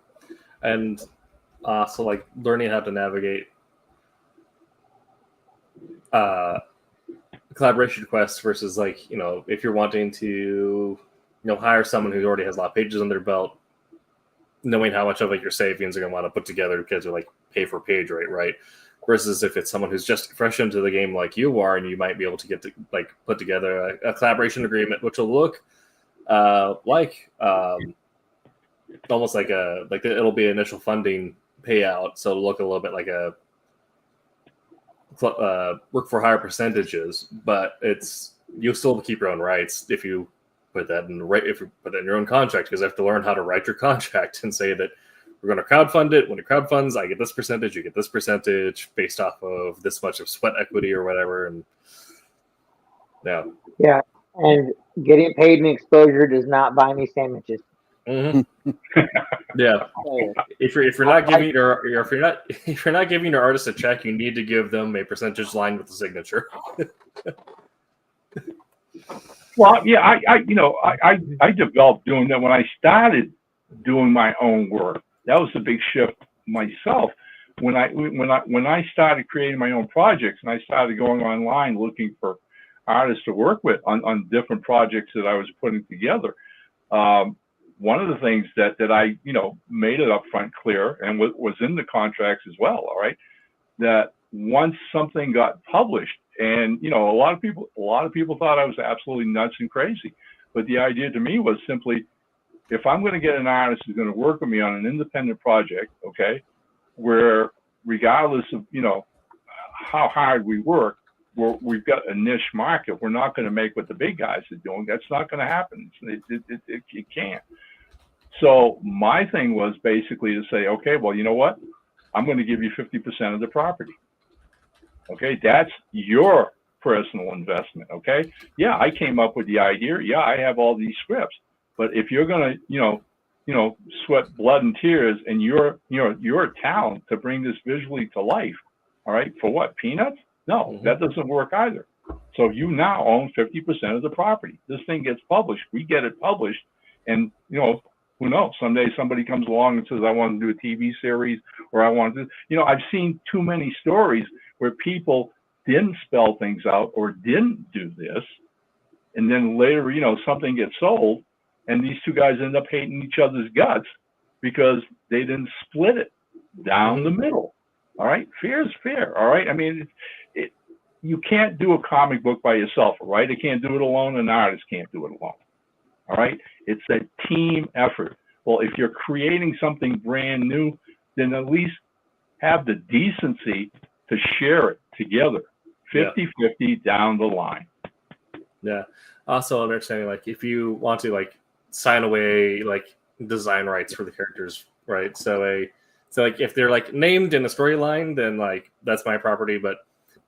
and so like learning how to navigate collaboration requests versus like if you're wanting to hire someone who already has a lot of pages on their belt, knowing how much of your savings are going to want to put together because they're like pay for page rate, right? Versus if it's someone who's just fresh into the game like you are, and you might be able to get to like put together a collaboration agreement, which will look almost like it'll be initial funding payout, so it'll look a little bit like a work for hire percentages, but you'll still keep your own rights if you put that in your own contract, because you have to learn how to write your contract and say that we're going to crowdfund it. When it crowdfunds, I get this percentage, you get this percentage based off of this much of sweat equity or whatever. And yeah, and getting paid in exposure does not buy me sandwiches. Mm-hmm. Yeah, if you're not giving if you're not giving your artist a check, you need to give them a percentage line with the signature. Well, yeah, I developed doing that when I started doing my own work. That was a big shift myself when I started creating my own projects, and I started going online looking for artists to work with on different projects that I was putting together. One of the things that I made it up front clear, and was in the contracts as well, all right, that once something got published, and a lot of people thought I was absolutely nuts and crazy, but the idea to me was simply, if I'm going to get an artist who's going to work with me on an independent project, okay, where regardless of how hard we work, we've got a niche market. We're not going to make what the big guys are doing. That's not going to happen. It can't. So my thing was basically to say, okay, well, you know what? I'm going to give you 50% of the property. Okay, that's your personal investment. Okay, yeah, I came up with the idea. Yeah, I have all these scripts. But if you're going to, sweat blood and tears and your talent to bring this visually to life, all right, for what? Peanuts? No, that doesn't work either. So you now own 50% of the property. This thing gets published. We get it published, and who knows? Someday somebody comes along and says, I want to do a TV series, or I want to do, I've seen too many stories where people didn't spell things out or didn't do this, and then later, something gets sold, and these two guys end up hating each other's guts because they didn't split it down the middle. All right, fair is fair. All right, I mean, you can't do a comic book by yourself. All right, they can't do it alone, and an artist can't do it alone. All right, it's a team effort. Well, if you're creating something brand new, then at least have the decency to share it together, 50-50 down the line. Yeah. Also understanding, like, if you want to, like, sign away, like, design rights for the characters, right? So like, if they're, like, named in a storyline, then, like, that's my property. But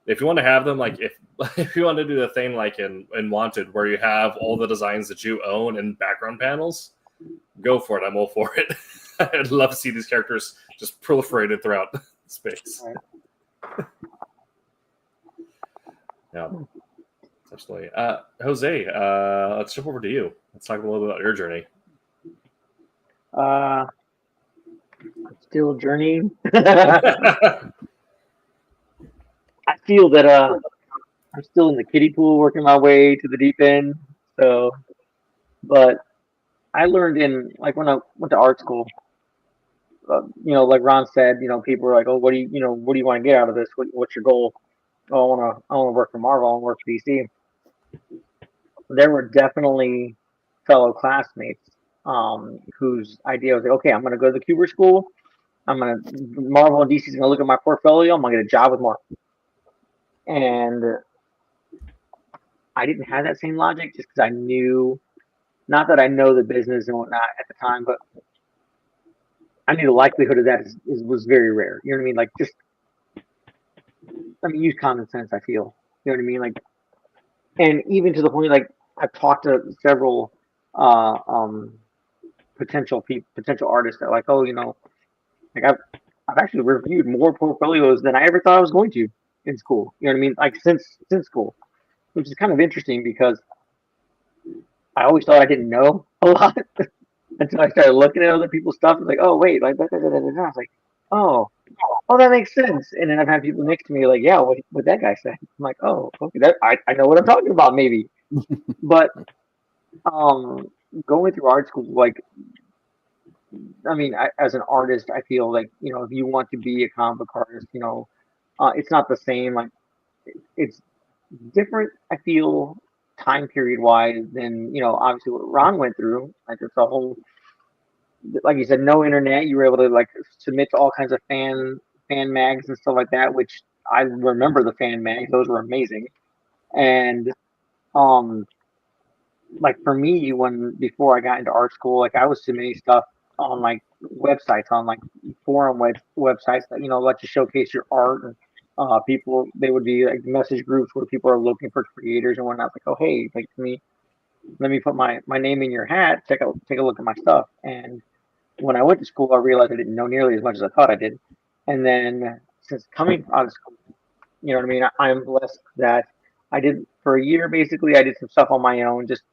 if you want to have them, like, if you want to do the thing like in Wanted, where you have all the designs that you own and background panels, go for it. I'm all for it. I'd love to see these characters just proliferated throughout space. Yeah, absolutely. Jose, let's jump over to you. Let's talk a little bit about your journey. Still journeying. I feel that I'm still in the kiddie pool, working my way to the deep end. So, but I learned when I went to art school. Like Ron said, people were like, "Oh, what do you want to get out of this? What's your goal?" Oh, I want to work for Marvel. I want to work for DC. There were definitely fellow classmates whose idea was like, "Okay, I'm going to go to the Cuber School. Marvel and DC's going to look at my portfolio. I'm going to get a job with Marvel." And I didn't have that same logic just because I knew, not that I know the business and whatnot at the time, but I knew the likelihood of that was very rare. You know what I mean? Like, just, use common sense, I feel. You know what I mean? Like, and even to the point, like, I've talked to several potential artists that are like, oh, like I've actually reviewed more portfolios than I ever thought I was going to in school. You know what I mean? Like, since school, which is kind of interesting because I always thought I didn't know a lot until I started looking at other people's stuff. It's like, oh wait, like that. I was like, oh, that makes sense. And then I've had people next to me like, yeah, what that guy said. I'm like, oh, okay, I know what I'm talking about, maybe. But going through art school, like, as an artist, I feel like, if you want to be a comic book artist, it's not the same. Like, it's different, I feel, time period wise than, obviously what Ron went through. Like, it's a whole, like you said, no internet. You were able to, like, submit to all kinds of fan mags and stuff like that, which I remember the fan mags. Those were amazing. And like, for me, before I got into art school, like, I was submitting stuff on, like, websites, on, like, forum websites that, let you showcase your art. And people, they would be like message groups where people are looking for creators and whatnot. Like, oh, hey, like, let me put my name in your hat. Take a look at my stuff. And when I went to school, I realized I didn't know nearly as much as I thought I did. And then since coming out of school, you know what I mean? I'm blessed that I did, for a year, basically, I did some stuff on my own, just,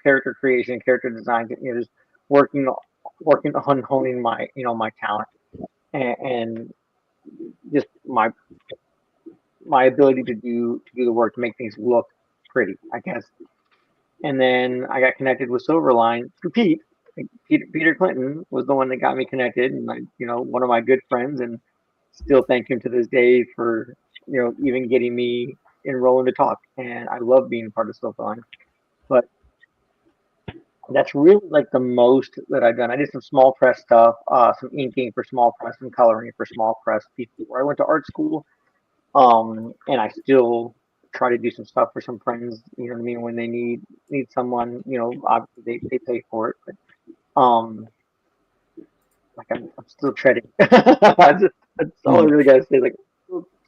character creation, character design, just working on honing my, my talent and just my ability to do the work to make things look pretty, I guess. And then I got connected with Silverline through Pete. Peter Clinton was the one that got me connected, and one of my good friends, and still thank him to this day for even getting me enrolling to talk. And I love being part of Silverline, but that's really, like, the most that I've done. I did some small press stuff, some inking for small press, some coloring for small press before I went to art school. And I still try to do some stuff for some friends, you know what I mean, when they need someone, obviously they pay for it. But like, I'm still treading. That's all I really gotta say. Like,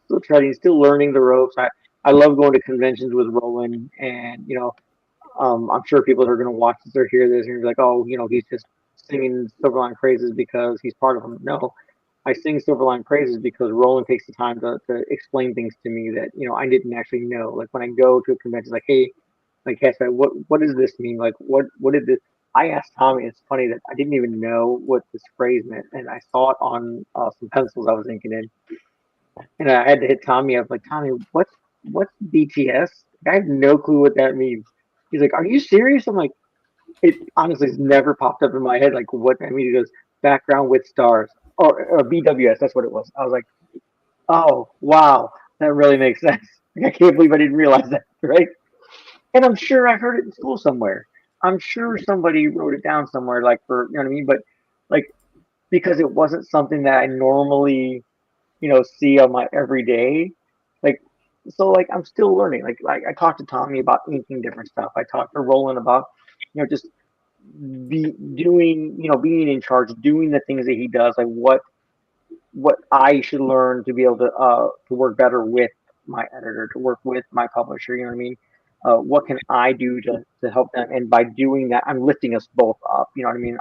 still treading, still learning the ropes. I love going to conventions with Roland, and I'm sure people that are going to watch this or hear this and be like, oh, he's just singing Silverline praises because he's part of them. No, I sing Silverline praises because Roland takes the time to explain things to me that, I didn't actually know. Like, when I go to a convention, like, hey, like, what does this mean? Like, what did this? I asked Tommy. It's funny that I didn't even know what this phrase meant, and I saw it on some pencils I was inking in, and I had to hit Tommy up, like, Tommy, what's BTS? I have no clue what that means. He's like, "Are you serious?" I'm like, "It honestly has never popped up in my head. Like, what?" I mean, he goes, "Background with stars or BWS." That's what it was. I was like, "Oh wow, that really makes sense." I can't believe I didn't realize that, right? And I'm sure I heard it in school somewhere. I'm sure somebody wrote it down somewhere, like for you know what I mean. But like because it wasn't something that I normally see on my everyday. Like, so like I'm still learning. Like I talked to Tommy about inking different stuff. I talked to Roland about, just being in charge, doing the things that he does. Like what I should learn to be able to work better with my editor, to work with my publisher. You know what I mean? What can I do to help them? And by doing that, I'm lifting us both up. You know what I mean?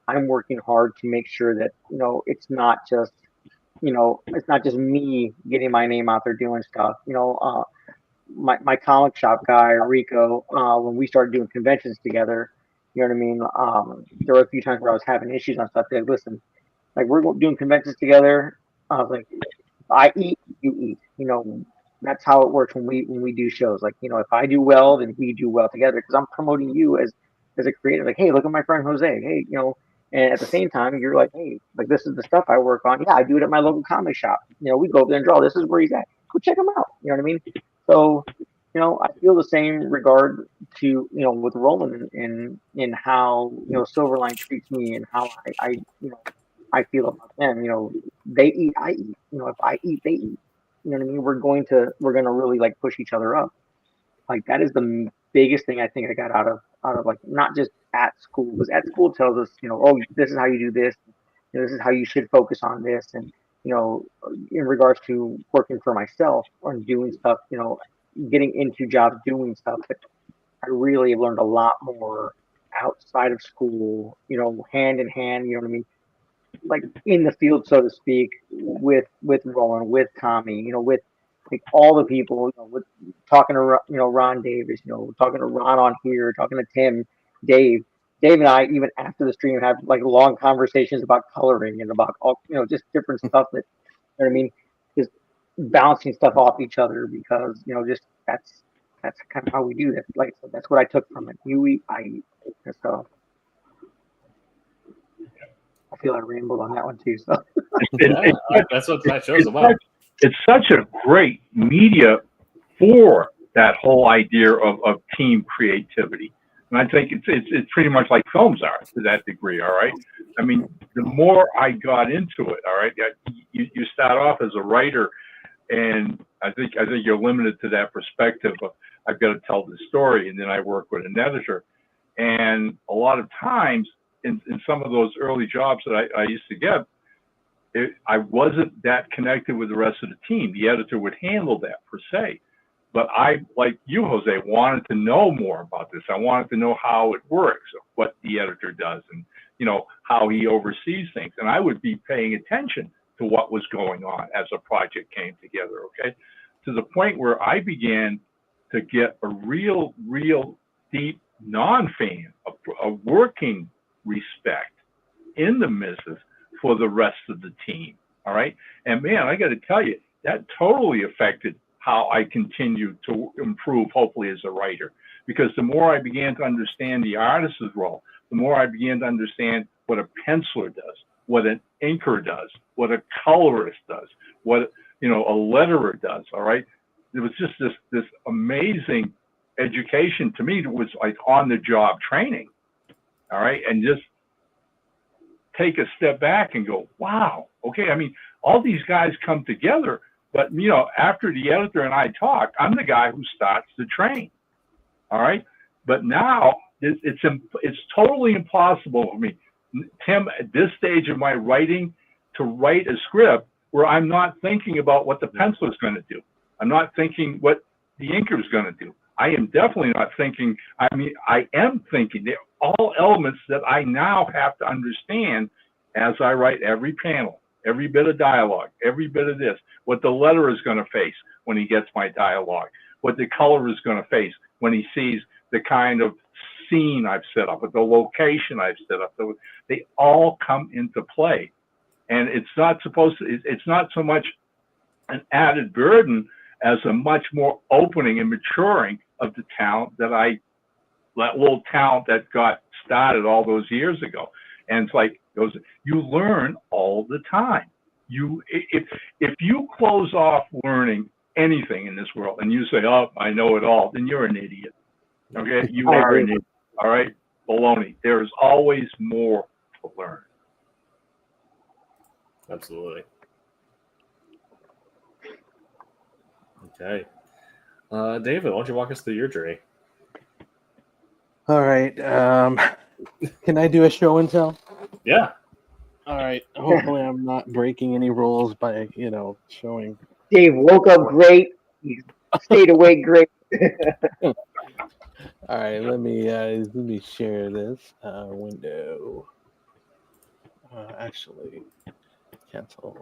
I'm working hard to make sure that it's not just me getting my name out there doing stuff. My comic shop guy Rico, when we started doing conventions together, you know what I mean. There were a few times where I was having issues on stuff. They listen, like we're doing conventions together. I was like, I eat, you eat. That's how it works when we do shows. Like, if I do well, then we do well together because I'm promoting you as a creator. Like, hey, look at my friend Jose. Hey, and at the same time, you're like, hey, like this is the stuff I work on. Yeah, I do it at my local comic shop. We go over there and draw. This is where he's at. Go check him out. You know what I mean? So, I feel the same regard to with Roland in how Silverline treats me and how I feel about them. They eat, I eat. If I eat, they eat. You know what I mean? We're gonna really like push each other up. Like that is the biggest thing I think I got out of like not just at school, because at school tells us, oh, this is how you do this. This is how you should focus on this. And in regards to working for myself or doing stuff, getting into jobs doing stuff. But I really learned a lot more outside of school. Hand in hand. You know what I mean? Like in the field, so to speak, with Roland, with Tommy, with like all the people, with talking to Ron Davis, talking to Ron on here, talking to Tim, Dave. Dave and I, even after the stream, have like long conversations about coloring and about all just different stuff that I mean, just bouncing stuff off each other because just that's kind of how we do that. Like I said, that's what I took from it. You eat, I eat. So I feel I rambled on that one too. So Yeah, that's what that show's about. It's such a great media for that whole idea of team creativity. And I think it's pretty much like films are to that degree. All right. I mean, the more I got into it, all right, you start off as a writer, and I think you're limited to that perspective of I've got to tell the story, and then I work with an editor. And a lot of times in some of those early jobs that I used to get, I wasn't that connected with the rest of the team. The editor would handle that per se. But I, like you, Jose, wanted to know more about this. I wanted to know how it works, what the editor does, and how he oversees things. And I would be paying attention to what was going on as a project came together. Okay, to the point where I began to get a real deep non-fan, a working respect in the missus for the rest of the team. All right, and man, I got to tell you, that totally affected how I continued to improve, hopefully, as a writer. Because the more I began to understand the artist's role, the more I began to understand what a penciler does, what an inker does, what a colorist does, what a letterer does. All right, it was just this amazing education to me. It was like on the job training. All right, and just take a step back and go, wow, okay. I mean, all these guys come together. But, after the editor and I talk, I'm the guy who starts the train. All right. But now it's totally impossible for me, Tim, at this stage of my writing, to write a script where I'm not thinking about what the penciler is going to do. I'm not thinking what the inker is going to do. I am definitely not thinking. I mean, I am thinking. They're all elements that I now have to understand as I write every panel. Every bit of dialogue, every bit of this, what the letterer is going to face when he gets my dialogue, what the color is going to face when he sees the kind of scene I've set up, the location I've set up. They all come into play. And it's not so much an added burden as a much more opening and maturing of the talent that I that little talent that got started all those years ago. And it's like you learn all the time. If you close off learning anything in this world and you say, "Oh, I know it all," then you're an idiot. Okay, you I are agree. an idiot. All right, baloney. There is always more to learn. Absolutely. Okay. David, why don't you walk us through your journey? All right. Can I do a show and tell? Yeah. All right. Hopefully, I'm not breaking any rules by showing. Dave woke up great. He stayed awake great. All right. Let me share this window. Actually, cancel.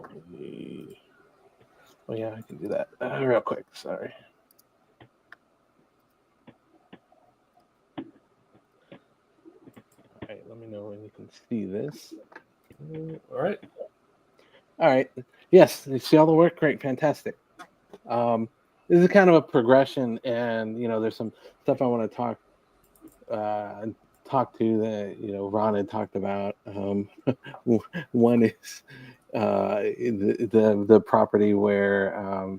Oh yeah, I can do that real quick. Sorry. All right. Let me know when you can see this. All right. All right. Yes, you see all the work. Great, fantastic. This is kind of a progression, and there's some stuff I want to talk to that Ron had talked about. One is the property where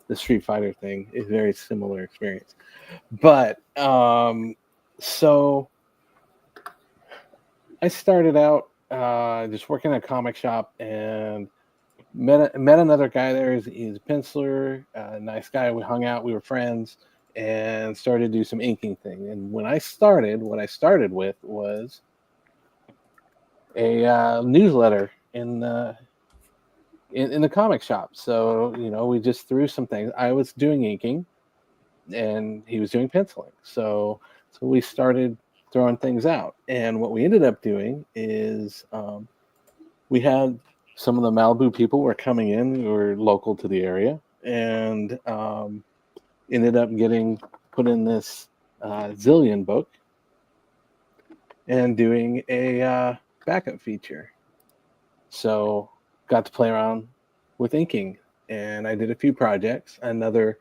the Street Fighter thing is very similar experience, but so I started out just working at a comic shop and met another guy there. He's a penciler, nice guy. We hung out, we were friends, and started to do some inking thing. And when I started, what I started with was a newsletter in the comic shop. So we just threw some things. I was doing inking, and he was doing penciling. So we started throwing things out. And what we ended up doing is we had some of the Malibu people were coming in who were local to the area, and ended up getting put in this Zillion book and doing a backup feature. So got to play around with inking, and I did a few projects. Another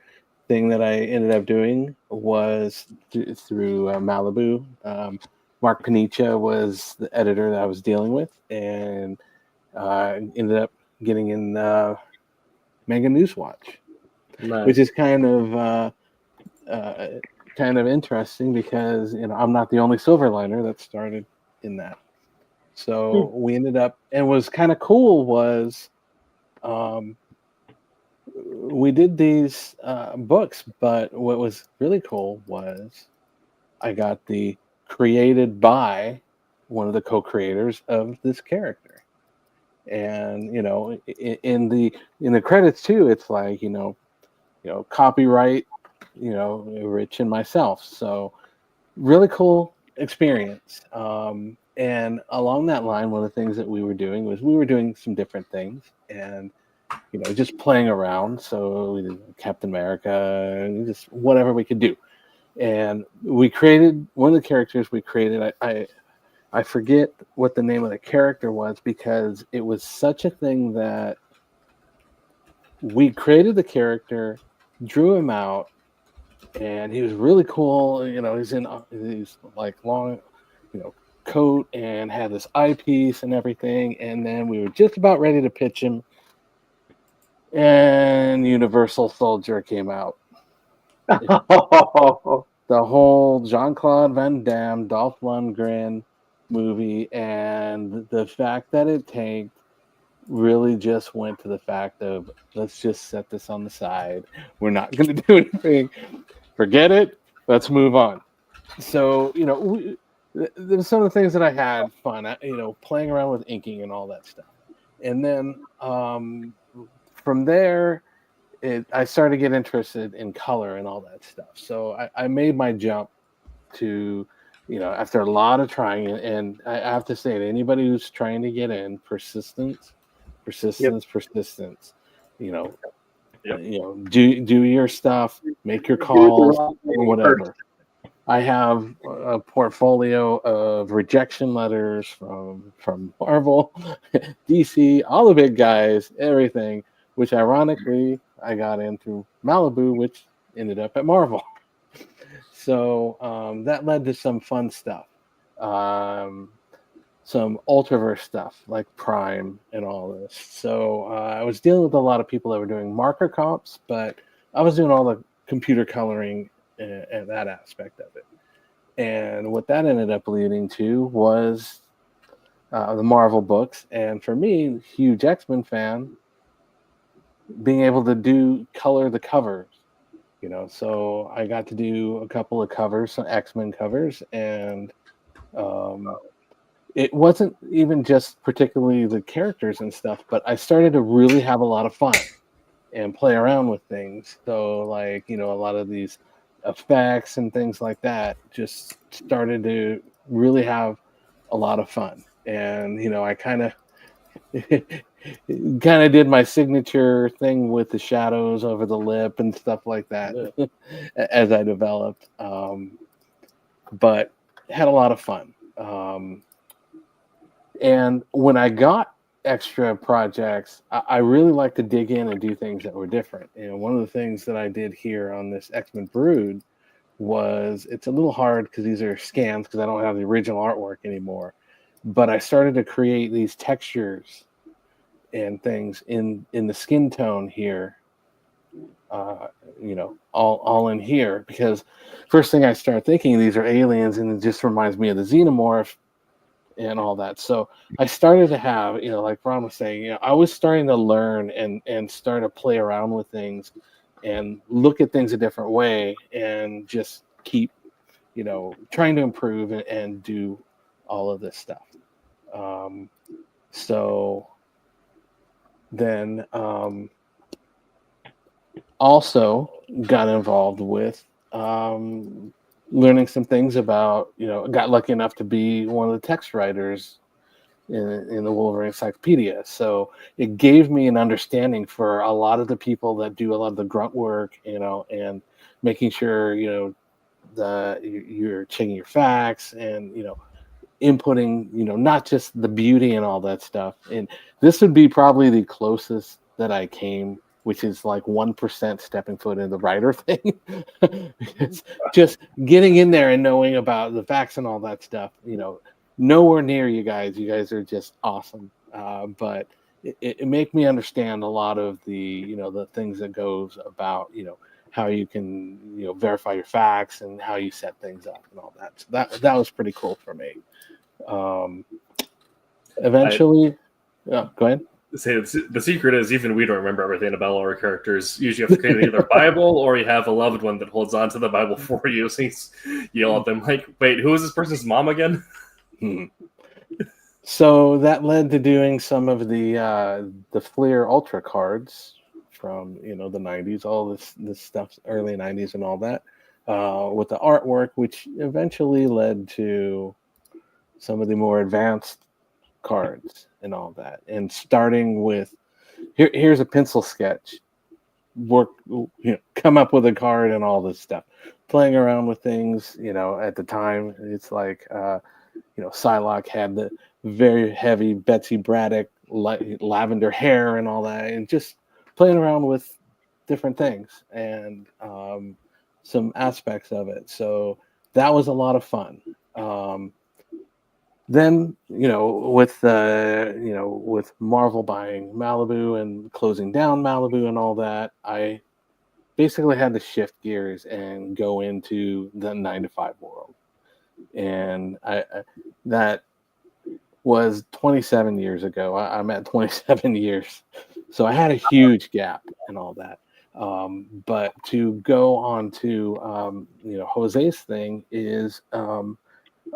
thing that I ended up doing was through Malibu. Mark Panicia was the editor that I was dealing with, and ended up getting in Mega Newswatch, Nice. which is kind of interesting because I'm not the only Silverliner that started in that. So we ended up, and was kind of cool was we did these books, but what was really cool was I got the created by one of the co-creators of this character. And in the credits too, it's like copyright Rich and myself. So really cool experience. And along that line, one of the things that we were doing was we were doing some different things and just playing around. So we did Captain America and just whatever we could do. And we created one of the characters we created. I forget what the name of the character was because it was such a thing that we created the character, drew him out, and he was really cool. He's like long, coat and had this eyepiece and everything. And then we were just about ready to pitch him, and Universal Soldier came out. The whole Jean-Claude Van Damme, Dolph Lundgren movie, and the fact that it tanked really just went to the fact of let's just set this on the side. We're not going to do anything. Forget it. Let's move on. So there's some of the things that I had fun at, playing around with inking and all that stuff. And then from there, I started to get interested in color and all that stuff. So I made my jump to, after a lot of trying, and I have to say to anybody who's trying to get in, persistence. Do your stuff, make your calls, or whatever. I have a portfolio of rejection letters from Marvel, DC, all the big guys, everything, which ironically I got in through Malibu, which ended up at Marvel. So that led to some fun stuff, some Ultraverse stuff like Prime and all this. So I was dealing with a lot of people that were doing marker comps, but I was doing all the computer coloring and that aspect of it. And what that ended up leading to was the Marvel books. And for me, huge X-Men fan, being able to color the covers. So I got to do a couple of covers, some X-Men covers, and it wasn't even just particularly the characters and stuff, but I started to really have a lot of fun and play around with things. So like, a lot of these effects and things like that just started to really have a lot of fun. And, I kind of did my signature thing with the shadows over the lip and stuff like that as I developed. But had a lot of fun. And when I got extra projects, I really like to dig in and do things that were different. One of the things that I did here on this X-Men Brood was, it's a little hard because these are scans because I don't have the original artwork anymore. But I started to create these textures and things in the skin tone here, all in here, because first thing I start thinking, these are aliens, and it just reminds me of the xenomorph and all that. So I started to have, like Ron was saying, I was starting to learn and start to play around with things and look at things a different way and just keep, trying to improve and do all of this stuff. So then also got involved with learning some things about, got lucky enough to be one of the text writers in the Wolverine Encyclopedia. So it gave me an understanding for a lot of the people that do a lot of the grunt work, and making sure, you're checking your facts and, inputting, not just the beauty and all that stuff. And this would be probably the closest that I came, which is like 1% stepping foot in the writer thing. It's just getting in there and knowing about the facts and all that stuff, nowhere near you guys. You guys are just awesome. But it made me understand a lot of the, the things that goes about, how you can, verify your facts and how you set things up and all that. So that was pretty cool for me. Eventually, go ahead. Say the secret is, even we don't remember everything about our characters. Usually you have to create either a Bible or you have a loved one that holds on to the Bible for you. So you yell at them like, wait, who is this person's mom again? So that led to doing some of the Fleer Ultra cards from, the 90s, all this stuff, early 90s and all that, with the artwork, which eventually led to some of the more advanced cards and all that. And starting with, here's a pencil sketch, come up with a card and all this stuff, playing around with things. At the time, it's like Psylocke had the very heavy Betsy Braddock lavender hair and all that, and just playing around with different things and some aspects of it. So that was a lot of fun. Then, with with Marvel buying Malibu and closing down Malibu and all that, I basically had to shift gears and go into the 9-to-5 world. And that was 27 years ago. I'm at 27 years. So I had a huge gap and all that. But to go on to, Jose's thing is,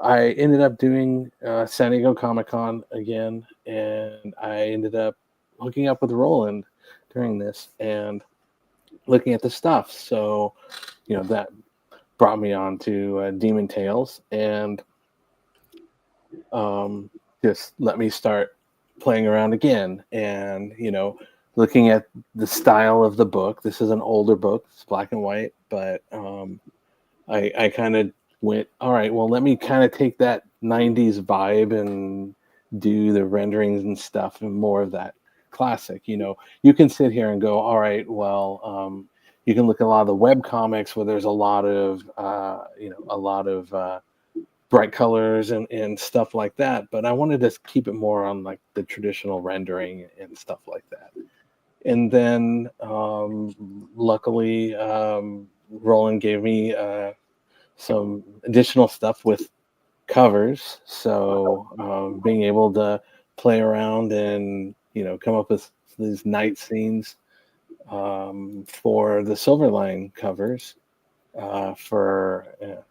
I ended up doing San Diego Comic-Con again, and I ended up hooking up with Roland during this and looking at the stuff. So, that brought me on to Demon Tales, and just let me start playing around again and, looking at the style of the book. This is an older book. It's black and white, but I kind of went, all right, well, let me kind of take that 90s vibe and do the renderings and stuff and more of that classic. You can sit here and go, all right, well, you can look at a lot of the web comics where there's a lot of bright colors and stuff like that. But I wanted to keep it more on like the traditional rendering and stuff like that. And then luckily, Roland gave me some additional stuff with covers. So being able to play around and, come up with these night scenes for the Silverline covers for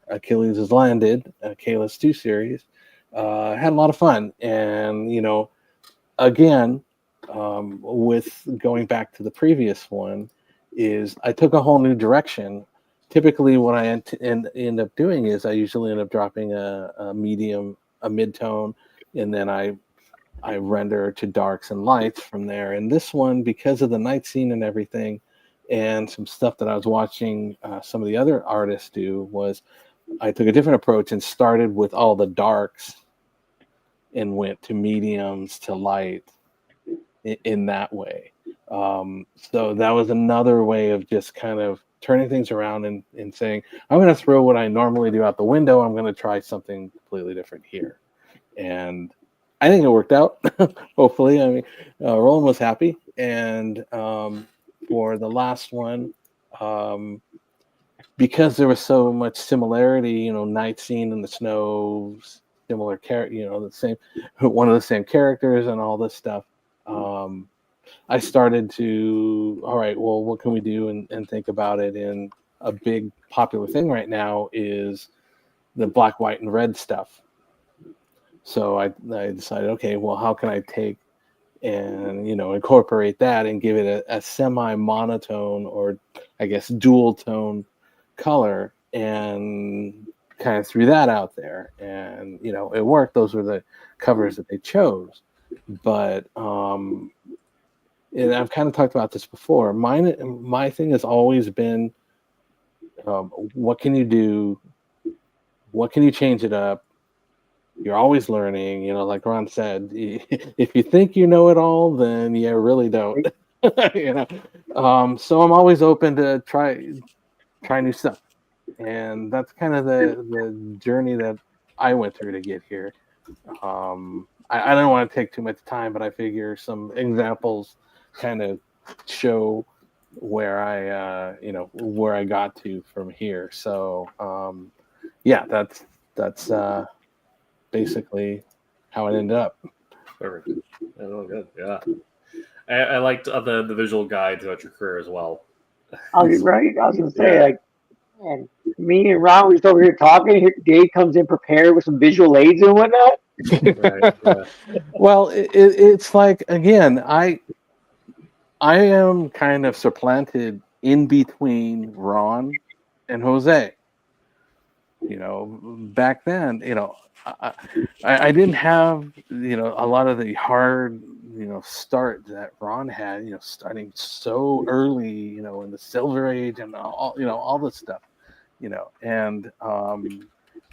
Achilles Has Landed, Kalis 2 series. Had a lot of fun. And, again, with going back to the previous one, is I took a whole new direction. Typically, what I end up doing is I usually end up dropping a medium, a mid-tone, and then I render to darks and lights from there. And this one, because of the night scene and everything, and some stuff that I was watching some of the other artists do, was I took a different approach and started with all the darks and went to mediums to light in that way. So that was another way of just kind of turning things around and saying, I'm going to throw what I normally do out the window. I'm going to try something completely different here. And I think it worked out. Hopefully, I mean, Roland was happy. And for the last one, because there was so much similarity, night scene in the snow, similar character, the same, one of the same characters and all this stuff. I started to, all right, well, what can we do and think about it? And a big popular thing right now is the black, white, and red stuff. So I decided, okay, well, how can I take and, incorporate that and give it a semi-monotone or I guess dual tone color, and kind of threw that out there. And, it worked. Those were the covers that they chose. But and I've kind of talked about this before. My thing has always been, what can you do? What can you change it up? You're always learning, like Ron said. If you think you know it all, then you really don't. So I'm always open to try new stuff, and that's kind of the journey that I went through to get here. I don't want to take too much time, but I figure some examples kind of show where I got to from here. So yeah, that's basically how it ended up. Perfect. Oh, good. Yeah. I liked the visual guide throughout your career as well. Right. I was gonna say, like, man, me and Ron, we're just over here talking. Here, Dave comes in prepared with some visual aids and whatnot. Right. Yeah. Well, it's like, again, I am kind of supplanted in between Ron and Jose. Back then, I didn't have, a lot of the hard, start that Ron had, starting so early, in the Silver Age and all this stuff, and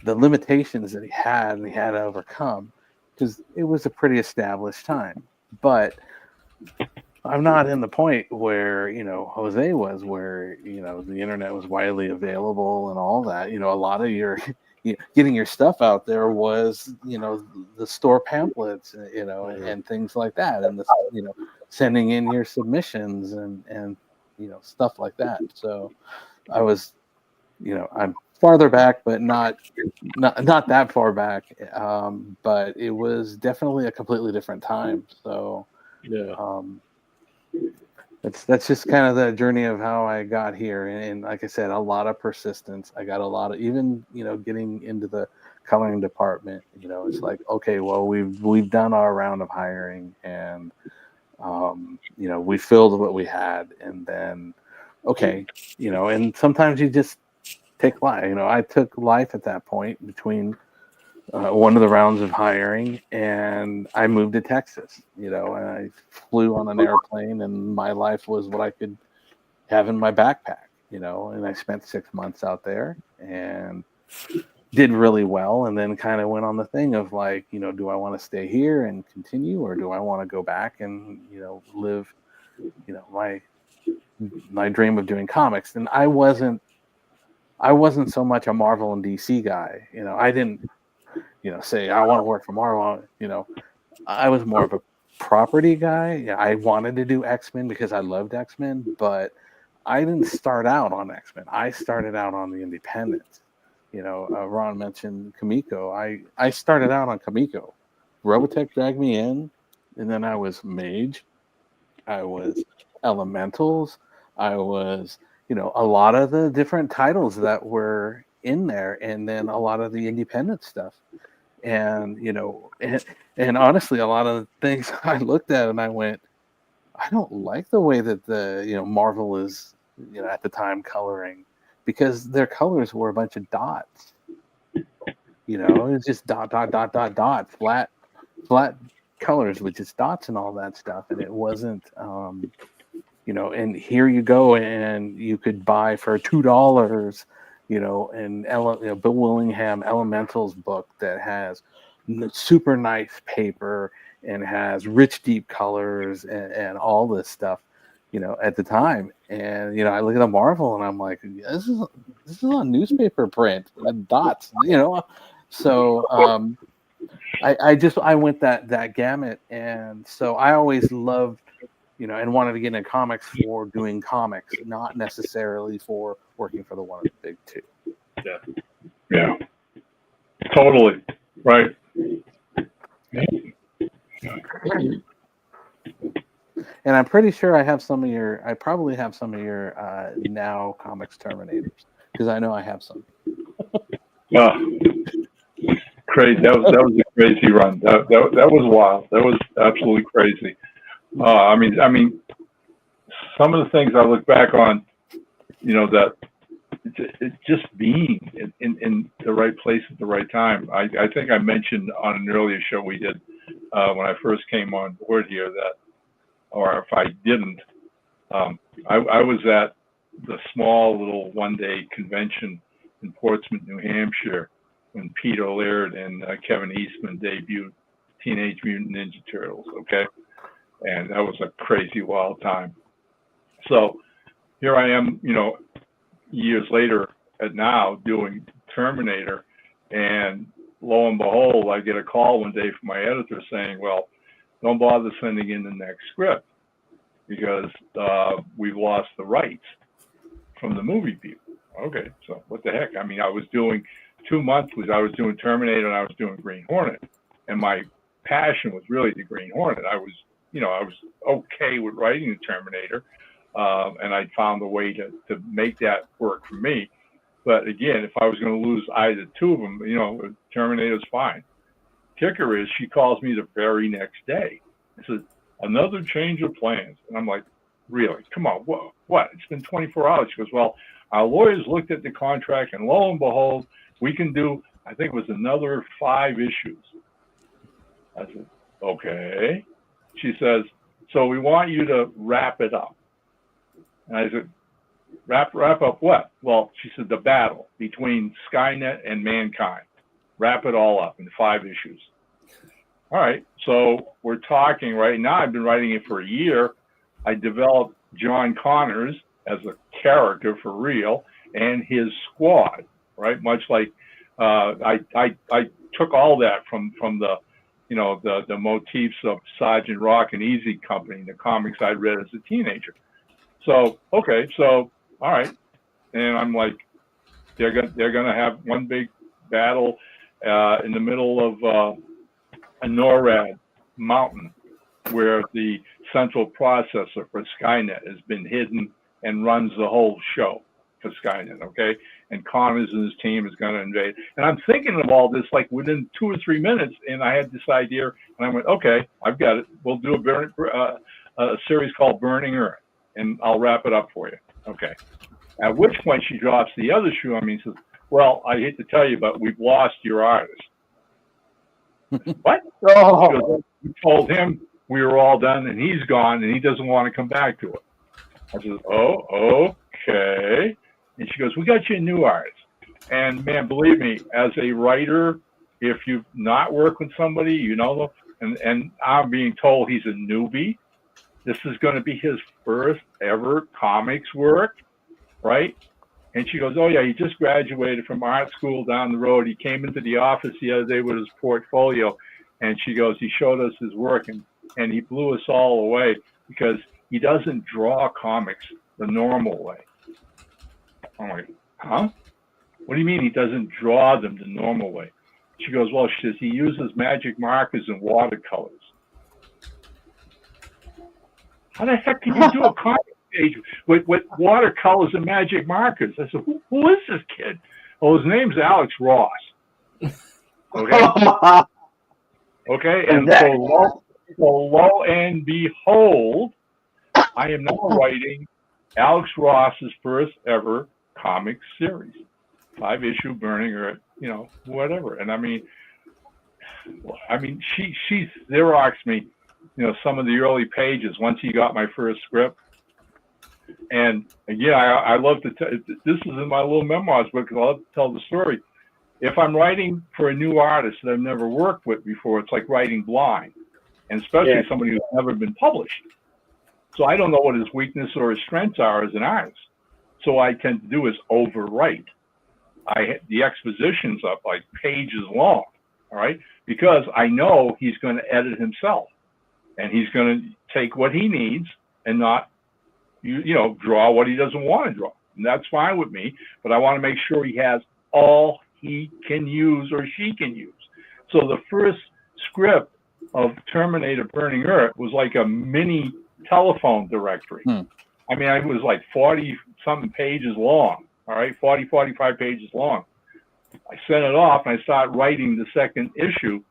the limitations that he had to overcome, because it was a pretty established time. But I'm not in the point where, Jose was, where, the internet was widely available and all that. A lot of your getting your stuff out there was, the store pamphlets, and things like that. And, sending in your submissions and stuff like that. So I was, I'm farther back, but not that far back. But it was definitely a completely different time. So Yeah. That's just kind of the journey of how I got here, and like I said, a lot of persistence. I got a lot of, even getting into the coloring department. It's like, okay, well, we've done our round of hiring, and we filled what we had, and then okay, and sometimes you just take life. I took life at that point between one of the rounds of hiring, and I moved to Texas, and I flew on an airplane, and my life was what I could have in my backpack, and I spent 6 months out there and did really well. And then kind of went on the thing of like, do I want to stay here and continue, or do I want to go back and, live, my my dream of doing comics, and I wasn't so much a Marvel and DC guy. I didn't, say I want to work for Marvel. I was more of a property guy. Yeah, I wanted to do X-Men because I loved X-Men, but I didn't start out on X-Men. I started out on the independents. Ron mentioned Kamiko. I started out on Kamiko. Robotech dragged me in, and then I was Mage. I was Elementals. I was, a lot of the different titles that were in there, and then a lot of the independent stuff. And, and honestly, a lot of the things I looked at and I went, I don't like the way that the, Marvel is, at the time coloring, because their colors were a bunch of dots. It's just dot, dot, dot, dot, dot, flat colors with just dots and all that stuff. And it wasn't, and here you go, and you could buy for $2, Bill Willingham Elementals book that has super nice paper and has rich, deep colors and all this stuff, at the time. And, I look at a Marvel and I'm like, this is on newspaper print with dots, So I went that gamut. And so I always loved, and wanted to get into comics for doing comics, not necessarily for working for the one of the big two. Yeah. Totally. Right. And I'm pretty sure I probably have some of your now comics Terminators, because I know I have some. Crazy. That was a crazy run. That was wild. That was absolutely crazy. I mean, some of the things I look back on, that it's just being in the right place at the right time. I think I mentioned on an earlier show we did when I first came on board here that, or if I didn't, I was at the small little one-day convention in Portsmouth, New Hampshire, when Peter Laird and Kevin Eastman debuted Teenage Mutant Ninja Turtles. Okay. And that was a crazy, wild time. So here I am, years later at now doing Terminator, and lo and behold, I get a call one day from my editor saying, well, don't bother sending in the next script because we've lost the rights from the movie people. Okay, so what the heck? I mean, I was doing 2 monthlies. I was doing Terminator and I was doing Green Hornet. And my passion was really the Green Hornet. I was okay with writing the Terminator, and I found a way to make that work for me. But again, if I was going to lose either two of them, Terminator's fine. Kicker is she calls me the very next day and says, another change of plans. And I'm like, really? Come on, what? It's been 24 hours. She goes, well, our lawyers looked at the contract, and lo and behold, we can do, I think it was another 5 issues. I said, okay. She says, so we want you to wrap it up. And I said, wrap up what? Well, she said, the battle between Skynet and mankind. Wrap it all up in 5 issues. All right. So we're talking right now. I've been writing it for a year. I developed John Connors as a character for real and his squad, right? Much like I took all that from the the motifs of Sergeant Rock and Easy Company, the comics I read as a teenager. So, okay, so, all right. And I'm like, they're gonna have one big battle in the middle of a NORAD mountain where the central processor for Skynet has been hidden and runs the whole show for Skynet, okay? And Connors and his team is going to invade. And I'm thinking of all this like within 2 or 3 minutes, and I had this idea, and I went, okay, I've got it. We'll do a series called Burning Earth, and I'll wrap it up for you. Okay. At which point she drops the other shoe on me and says, well, I hate to tell you, but we've lost your artist. What? Oh. We told him we were all done, and he's gone, and he doesn't want to come back to it. I said, oh, okay. And she goes, we got you a new artist. And man, believe me, as a writer, if you've not worked with somebody, and I'm being told he's a newbie, this is going to be his first ever comics work, right? And she goes, oh, yeah, he just graduated from art school down the road. He came into the office the other day with his portfolio. And she goes, he showed us his work, and he blew us all away because he doesn't draw comics the normal way. I'm like, huh? What do you mean he doesn't draw them the normal way? She goes, well, she says he uses magic markers and watercolors. How the heck can you do a comic page with watercolors and magic markers? I said, who is this kid? Well, his name's Alex Ross. Okay. Okay. And so lo and behold, I am now writing Alex Ross's first ever comic series, 5-issue Burning Earth, whatever. And I mean, she Xeroxed me, some of the early pages once he got my first script. And again, I love to tell, this is in my little memoirs book because I love to tell the story. If I'm writing for a new artist that I've never worked with before, it's like writing blind, and especially somebody who's never been published. So I don't know what his weakness or his strengths are as an artist. So what I tend to do is overwrite. The exposition's up like pages long, all right? Because I know he's going to edit himself, and he's going to take what he needs and not, draw what he doesn't want to draw. And that's fine with me, but I want to make sure he has all he can use or she can use. So the first script of Terminator Burning Earth was like a mini telephone directory. I mean, it was like 40-something pages long, all right, 45 pages long. I sent it off, and I started writing the second issue.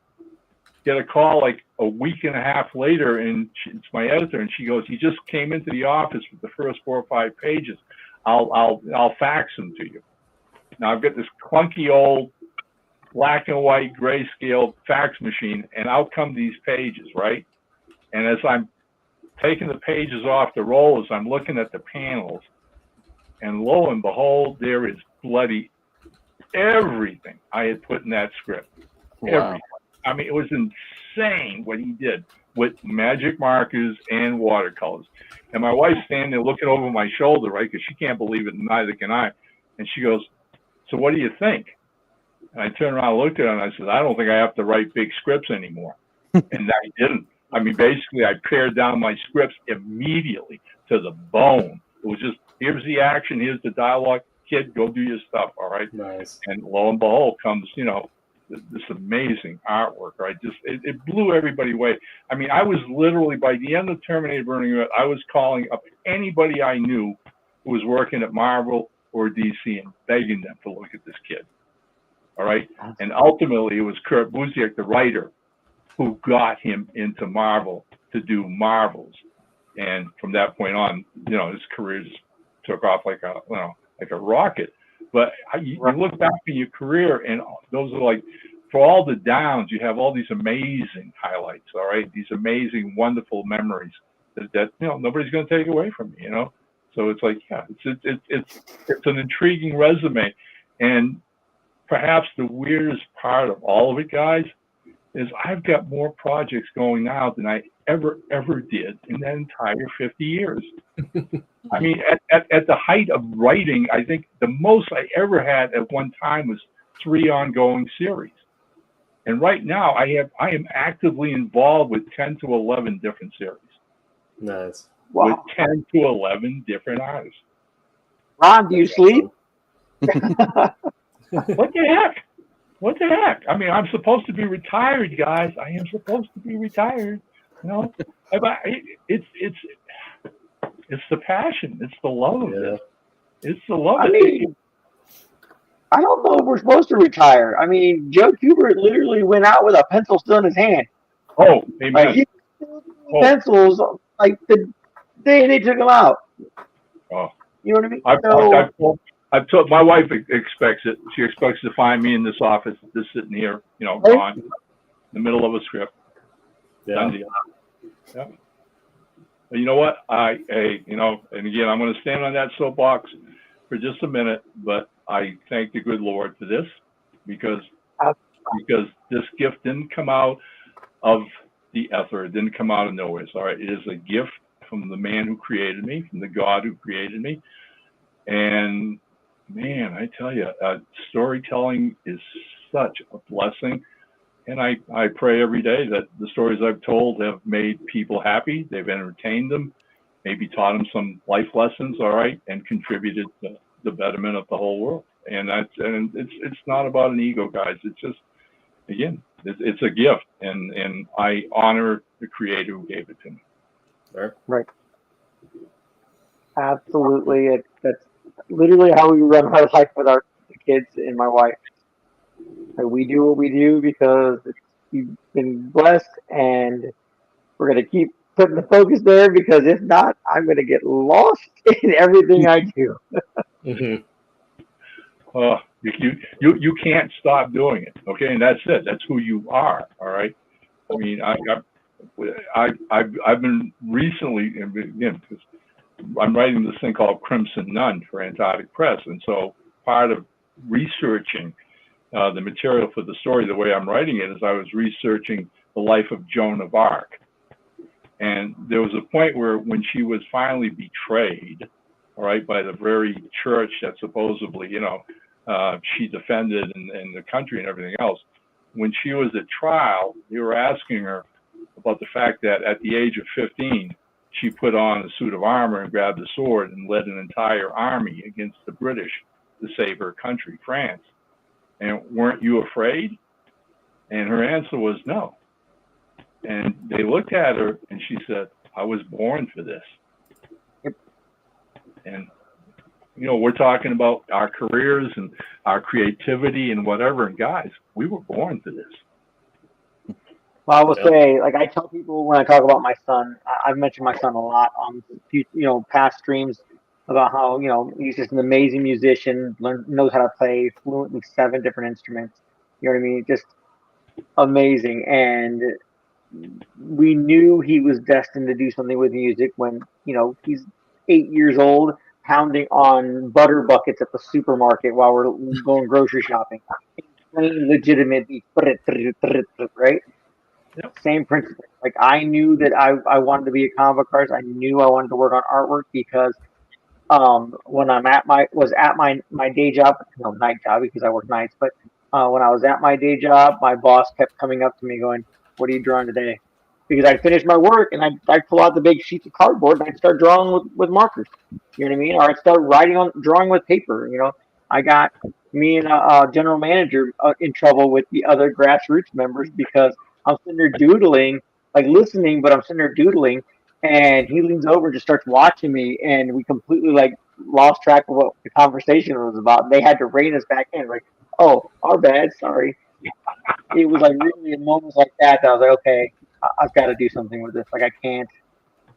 Get a call like a week and a half later, and it's my editor, and she goes, he just came into the office with the first 4 or 5 pages. I'll fax them to you. Now I've got this clunky old black and white grayscale fax machine, and out come these pages, right? And as I'm taking the pages off the rollers, I'm looking at the panels, and lo and behold, there is bloody everything I had put in that script. Wow. Everything. I mean, it was insane what he did with magic markers and watercolors. And my wife's standing there looking over my shoulder, right? Because she can't believe it, and neither can I. And she goes, so what do you think? And I turned around and looked at her, and I said, I don't think I have to write big scripts anymore. And I didn't. I mean, basically, I pared down my scripts immediately to the bone. It was just, here's the action, here's the dialogue. Kid, go do your stuff, all right? Nice. And lo and behold comes, this amazing artwork, right? Just it blew everybody away. I mean, I was literally, by the end of Terminator Burning Earth, I was calling up anybody I knew who was working at Marvel or DC and begging them to look at this kid. All right. And ultimately, it was Kurt Busiek, the writer, who got him into Marvel to do Marvels. And from that point on, his career just took off like a rocket. But you look back in your career, and those are like, for all the downs, you have all these amazing highlights. All right, these amazing, wonderful memories that nobody's going to take away from you. So it's like, yeah, it's an intriguing resume, and perhaps the weirdest part of all of it, guys, is I've got more projects going now than I ever did in that entire 50 years. I mean, at the height of writing, I think the most I ever had at one time was 3 ongoing series. And right now, I am actively involved with 10 to 11 different series. Nice. Wow. With 10 to 11 different artists. Ron, do you sleep? What the heck? What the heck? I mean, I'm supposed to be retired, guys. I am supposed to be retired. It's the passion. It's the love of this. It's the love of it. I don't know if we're supposed to retire. I mean, Joe Kubert literally went out with a pencil still in his hand. Oh, amen. Like, he pencils like the day they took him out. Oh. You know what I mean? I've told my wife expects it. She expects to find me in this office, just sitting here, gone, in the middle of a script. Done deal. Yeah. But you know what? And again, I'm going to stand on that soapbox for just a minute, but I thank the good Lord for this because this gift didn't come out of the ether. It didn't come out of nowhere. All right. It is a gift from the man who created me, from the God who created me. And man, I tell you, storytelling is such a blessing. And I pray every day that the stories I've told have made people happy. They've entertained them, maybe taught them some life lessons, all right, and contributed to the betterment of the whole world. And it's not about an ego, guys. It's just, again, it's a gift, and I honor the creator who gave it to me. Right. Absolutely. That's literally how we run our life with our kids and my wife. Like, we do what we do because we've been blessed, and we're going to keep putting the focus there, because if not, I'm going to get lost in everything I do. Mm-hmm. You can't stop doing it, okay? And that's it. That's who you are, all right? I mean, I've been recently, again, because I'm writing this thing called Crimson Nun for Antarctic Press, and so part of researching the material for the story, the way I'm writing it, is I was researching the life of Joan of Arc. And there was a point where, when she was finally betrayed, all right, by the very church that supposedly, she defended in the country and everything else, when she was at trial, they were asking her about the fact that at the age of 15, she put on a suit of armor and grabbed a sword and led an entire army against the British to save her country, France. And weren't you afraid? And her answer was no. And they looked at her, and she said, I was born for this. Yep. And, we're talking about our careers and our creativity and whatever. And guys, we were born for this. Well, I will say, like, I tell people when I talk about my son, I've mentioned my son a lot on, past streams, about how, he's just an amazing musician, knows how to play fluently 7 different instruments. You know what I mean? Just amazing. And we knew he was destined to do something with music when, he's 8 years old, pounding on butter buckets at the supermarket while we're going grocery shopping. Plain legitimate, right? Yep. Same principle. Like, I knew that I wanted to be a comic book artist. I knew I wanted to work on artwork, because when was at my day job, no, night job, because I work nights, but when I was at my day job, my boss kept coming up to me going, "What are you drawing today?" Because I'd finish my work and I'd pull out the big sheets of cardboard and I'd start drawing with markers. You know what I mean? Or I'd start drawing with paper. I got me and a general manager in trouble with the other grassroots members, because I'm sitting there doodling, like listening, but I'm sitting there doodling, and he leans over and just starts watching me, and we completely lost track of what the conversation was about. They had to rein us back in, like, "Oh, our bad, sorry." It was really in moments like that I was like, okay, I've got to do something with this. Like, I can't,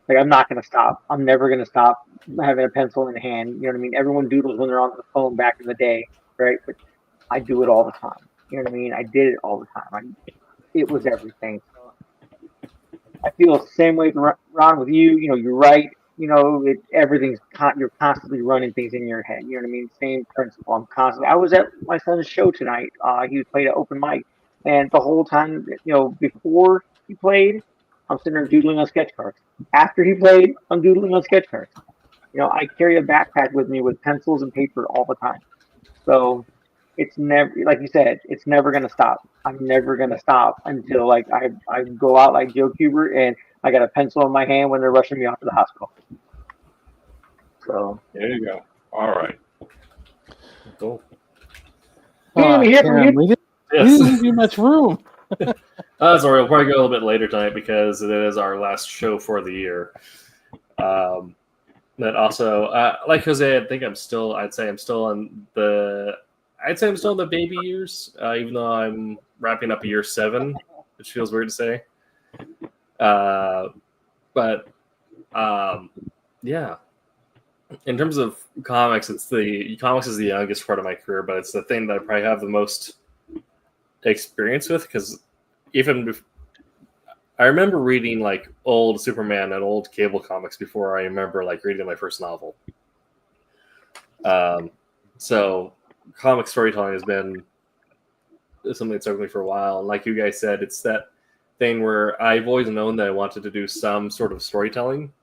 I'm not going to stop. I'm never going to stop having a pencil in hand. You know what I mean? Everyone doodles when they're on the phone back in the day, right? But I do it all the time. You know what I mean? I did it all the time. It was everything. So I feel the same way, Ron, with you. You write. Everything's you're constantly running things in your head. You know what I mean? Same principle. I was at my son's show tonight. He played an open mic, and the whole time, before he played, I'm sitting there doodling on sketch cards. After he played, I'm doodling on sketch cards. I carry a backpack with me with pencils and paper all the time. So it's never, like you said, it's never gonna stop. I'm never gonna stop until I go out like Joe Kubert and I got a pencil in my hand when they're rushing me off to the hospital. So there you go. All right. Cool. We didn't even hear from you. We didn't give you much room. Sorry, we'll probably go a little bit later tonight because it is our last show for the year. But also, like Jose, I'd say I'm still in the baby years, even though I'm wrapping up year 7, which feels weird to say. Yeah. In terms of comics, comics is the youngest part of my career, but it's the thing that I probably have the most experience with, because I remember reading old Superman and old Cable comics before I remember reading my first novel. So comic storytelling has been something that's stuck with me for a while. And like you guys said, it's that thing where I've always known that I wanted to do some sort of storytelling.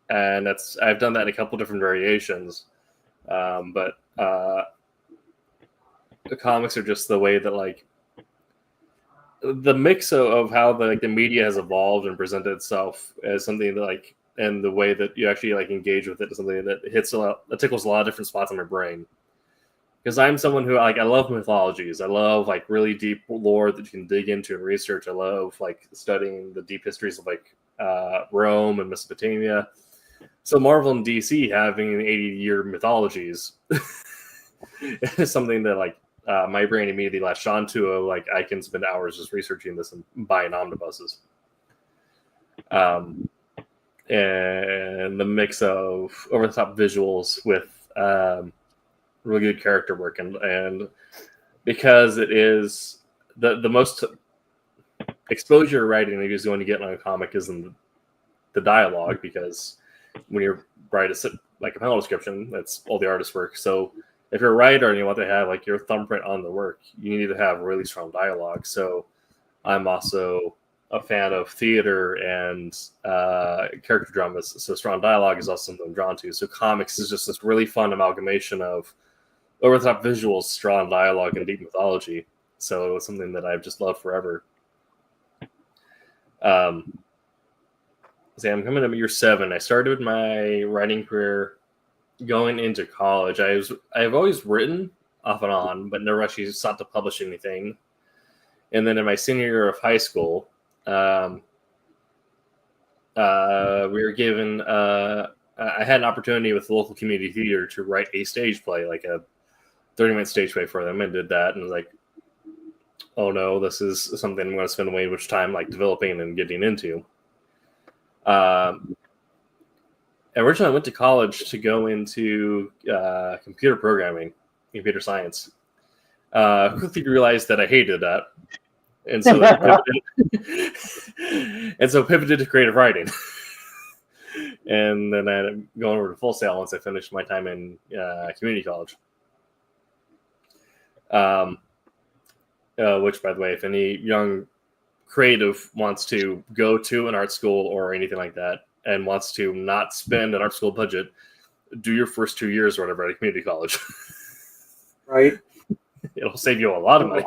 And I've done that in a couple different variations. But the comics are just the way that like the mix of how the media has evolved and presented itself as something that like, and the way that you actually like engage with it is something that hits a lot, that tickles a lot of different spots in my brain. Because I'm someone who like, I love mythologies. I love like really deep lore that you can dig into and research. I love like studying the deep histories of like Rome and Mesopotamia. So Marvel and DC having 80-year mythologies is something that like my brain immediately latched onto. Like I can spend hours just researching this and buying omnibuses. And the mix of over-the-top visuals with really good character work, and because it is the most exposure writing that you're going to get on a comic is in the dialogue, because when you write like a panel description, that's all the artist's work. So if you're a writer and you want to have like your thumbprint on the work, you need to have really strong dialogue. So I'm also a fan of theater and character dramas, so strong dialogue is also something I'm drawn to. So comics is just this really fun amalgamation of over-the-top visuals, strong dialogue, and deep mythology. So it's something that I've just loved forever. I'm coming up year 7. I started my writing career going into college. I've always written off and on, but never actually sought to publish anything. And then in my senior year of high school, we were given I had an opportunity with the local community theater to write a stage play, like a 30-minute stage play for them, and did that. And was like, oh no, this is something I'm going to spend way much time like developing and getting into. Originally, I went to college to go into computer programming, computer science. Quickly realized that I hated that, and so pivoted to creative writing. And then I ended up going over to Full Sail once I finished my time in community college. Which, by the way, if any young creative wants to go to an art school or anything like that and wants to not spend an art school budget, do your first 2 years or whatever at a community college. Right. It'll save you a lot of money.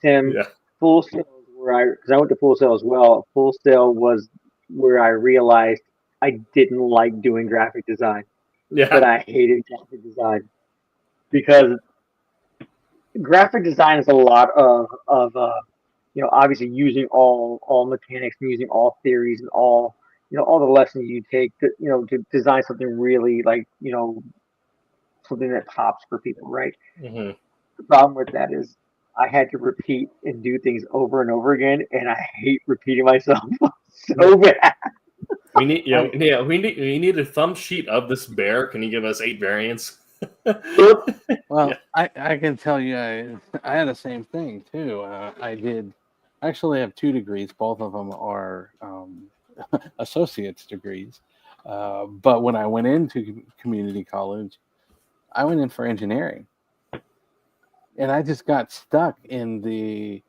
Tim, Yeah. Full Sail is where because I went to Full Sail as well. Full Sail was where I realized I didn't like doing graphic design. Yeah. But I hated graphic design because graphic design is a lot of obviously using all mechanics, and using all theories and all all the lessons you take to to design something really like something that pops for people, right? Mm-hmm. The problem with that is I had to repeat and do things over and over again, and I hate repeating myself so bad. We need, we need a thumb sheet of this bear. Can you give us 8 variants? Well, yeah. I can tell you, I had the same thing too. I actually have 2 degrees. Both of them are associate's degrees. But when I went into community college, I went in for engineering. And I just got stuck in the,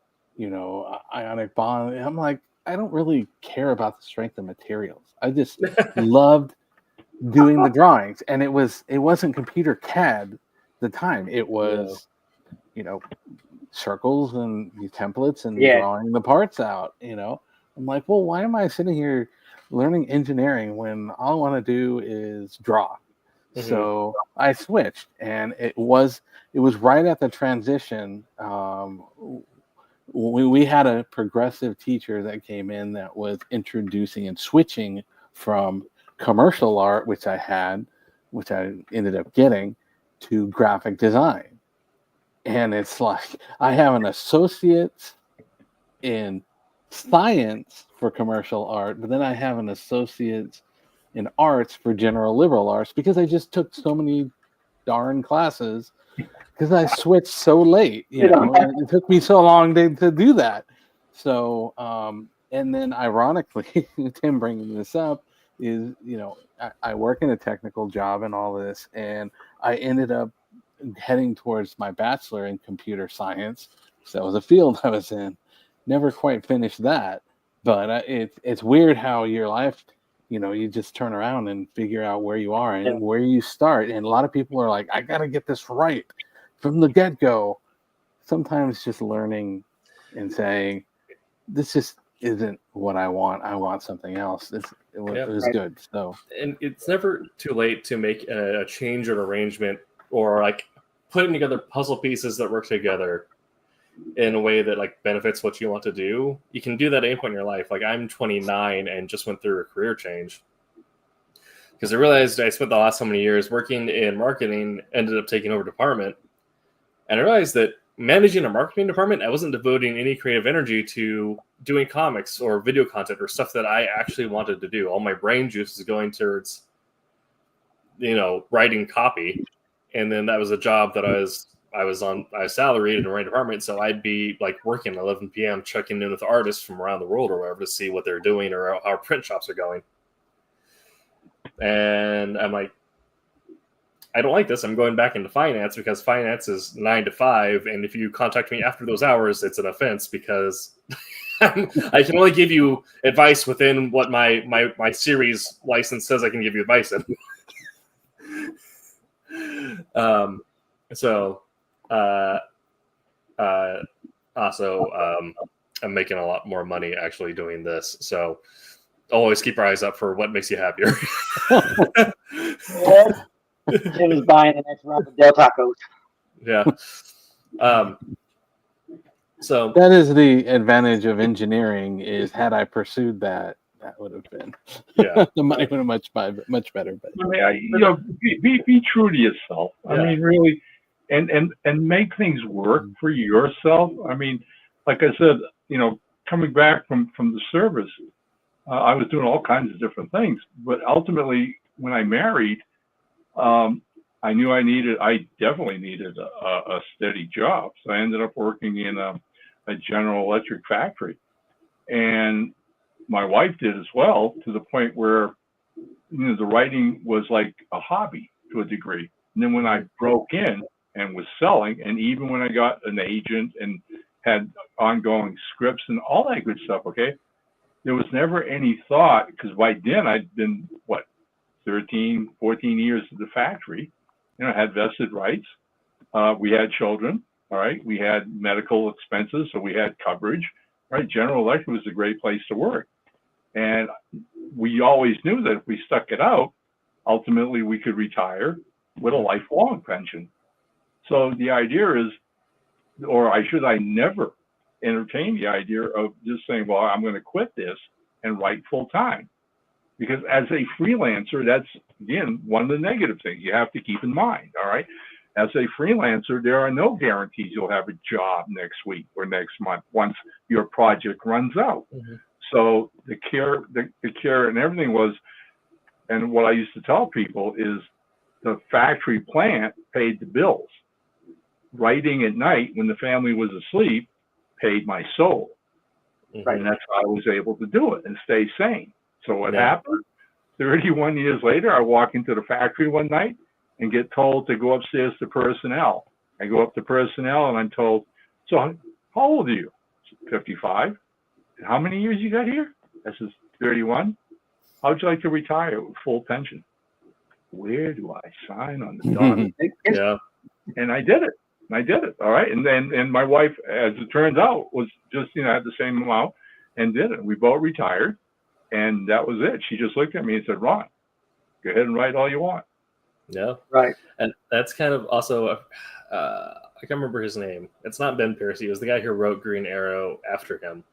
ionic bond. I'm like, I don't really care about the strength of materials. I just loved doing the drawings. And it wasn't computer CAD at the time. It was, circles and templates and drawing the parts out, I'm like, well, why am I sitting here learning engineering when all I want to do is draw? Mm-hmm. So I switched, and it was right at the transition. We had a progressive teacher that came in that was introducing and switching from commercial art, which I ended up getting, to graphic design. And it's like I have an associate in science for commercial art, but then I have an associate in arts for general liberal arts because I just took so many darn classes because I switched so late, and it took me so long to do that. So, and then ironically, Tim bringing this up is, I work in a technical job and all this, and I ended up heading towards my bachelor in computer science. So that was a field I was in. Never quite finished that, but it's weird how your life you just turn around and figure out where you are and where you start. And a lot of people are like, I got to get this right from the get-go. Sometimes just learning and saying, this just isn't what I want. I want something else. It was good. So, and it's never too late to make a change or arrangement, or like putting together puzzle pieces that work together in a way that like benefits what you want to do. You can do that at any point in your life. Like I'm 29 and just went through a career change because I realized I spent the last so many years working in marketing, ended up taking over department, and I realized that managing a marketing department, I wasn't devoting any creative energy to doing comics or video content or stuff that I actually wanted to do. All my brain juice is going towards, writing copy, and then that was a job that I was salaried in the right department, so I'd be like working at 11 p.m. checking in with artists from around the world or whatever to see what they're doing or how our print shops are going. And I'm like, I don't like this. I'm going back into finance because finance is 9 to 5, and if you contact me after those hours, it's an offense because I can only give you advice within what my series license says I can give you advice in. Also, I'm making a lot more money actually doing this. So always keep your eyes up for what makes you happier. Jim is buying the next round of Del Tacos. Yeah. So that is the advantage of engineering. Is had I pursued that would have been the money would have much better. But I mean, be true to yourself. I mean, really, and make things work for yourself. I mean, like I said, coming back from the service, I was doing all kinds of different things. But ultimately, when I married, I knew I definitely needed a steady job. So I ended up working in a General Electric factory, and my wife did as well, to the point where the writing was like a hobby to a degree. And then when I broke in and was selling, and even when I got an agent and had ongoing scripts and all that good stuff, there was never any thought, because by then I'd been 13, 14 years at the factory, had vested rights. We had children, all right. We had medical expenses, so we had coverage, right? General Electric was a great place to work. And we always knew that if we stuck it out, ultimately we could retire with a lifelong pension. So the idea is, or I never entertain the idea of just saying, well, I'm going to quit this and write full time. Because as a freelancer, that's, again, one of the negative things you have to keep in mind, all right? As a freelancer, there are no guarantees you'll have a job next week or next month once your project runs out. Mm-hmm. So the care and everything was, and what I used to tell people is the factory plant paid the bills. Writing at night when the family was asleep paid my soul. Mm-hmm. Right, and that's how I was able to do it and stay sane. So what happened? 31 years later, I walk into the factory one night and get told to go upstairs to personnel. I go up to personnel and I'm told, so how old are you? 55. How many years you got here? I says, 31. How would you like to retire with full pension? Where do I sign on the dotted line? And I did it. All right. And my wife, as it turns out, was just, had the same amount and did it. We both retired. And that was it. She just looked at me and said, Ron, go ahead and write all you want. Yeah. Right. And that's kind of also, I can't remember his name. It's not Ben Pierce. He was the guy who wrote Green Arrow after him.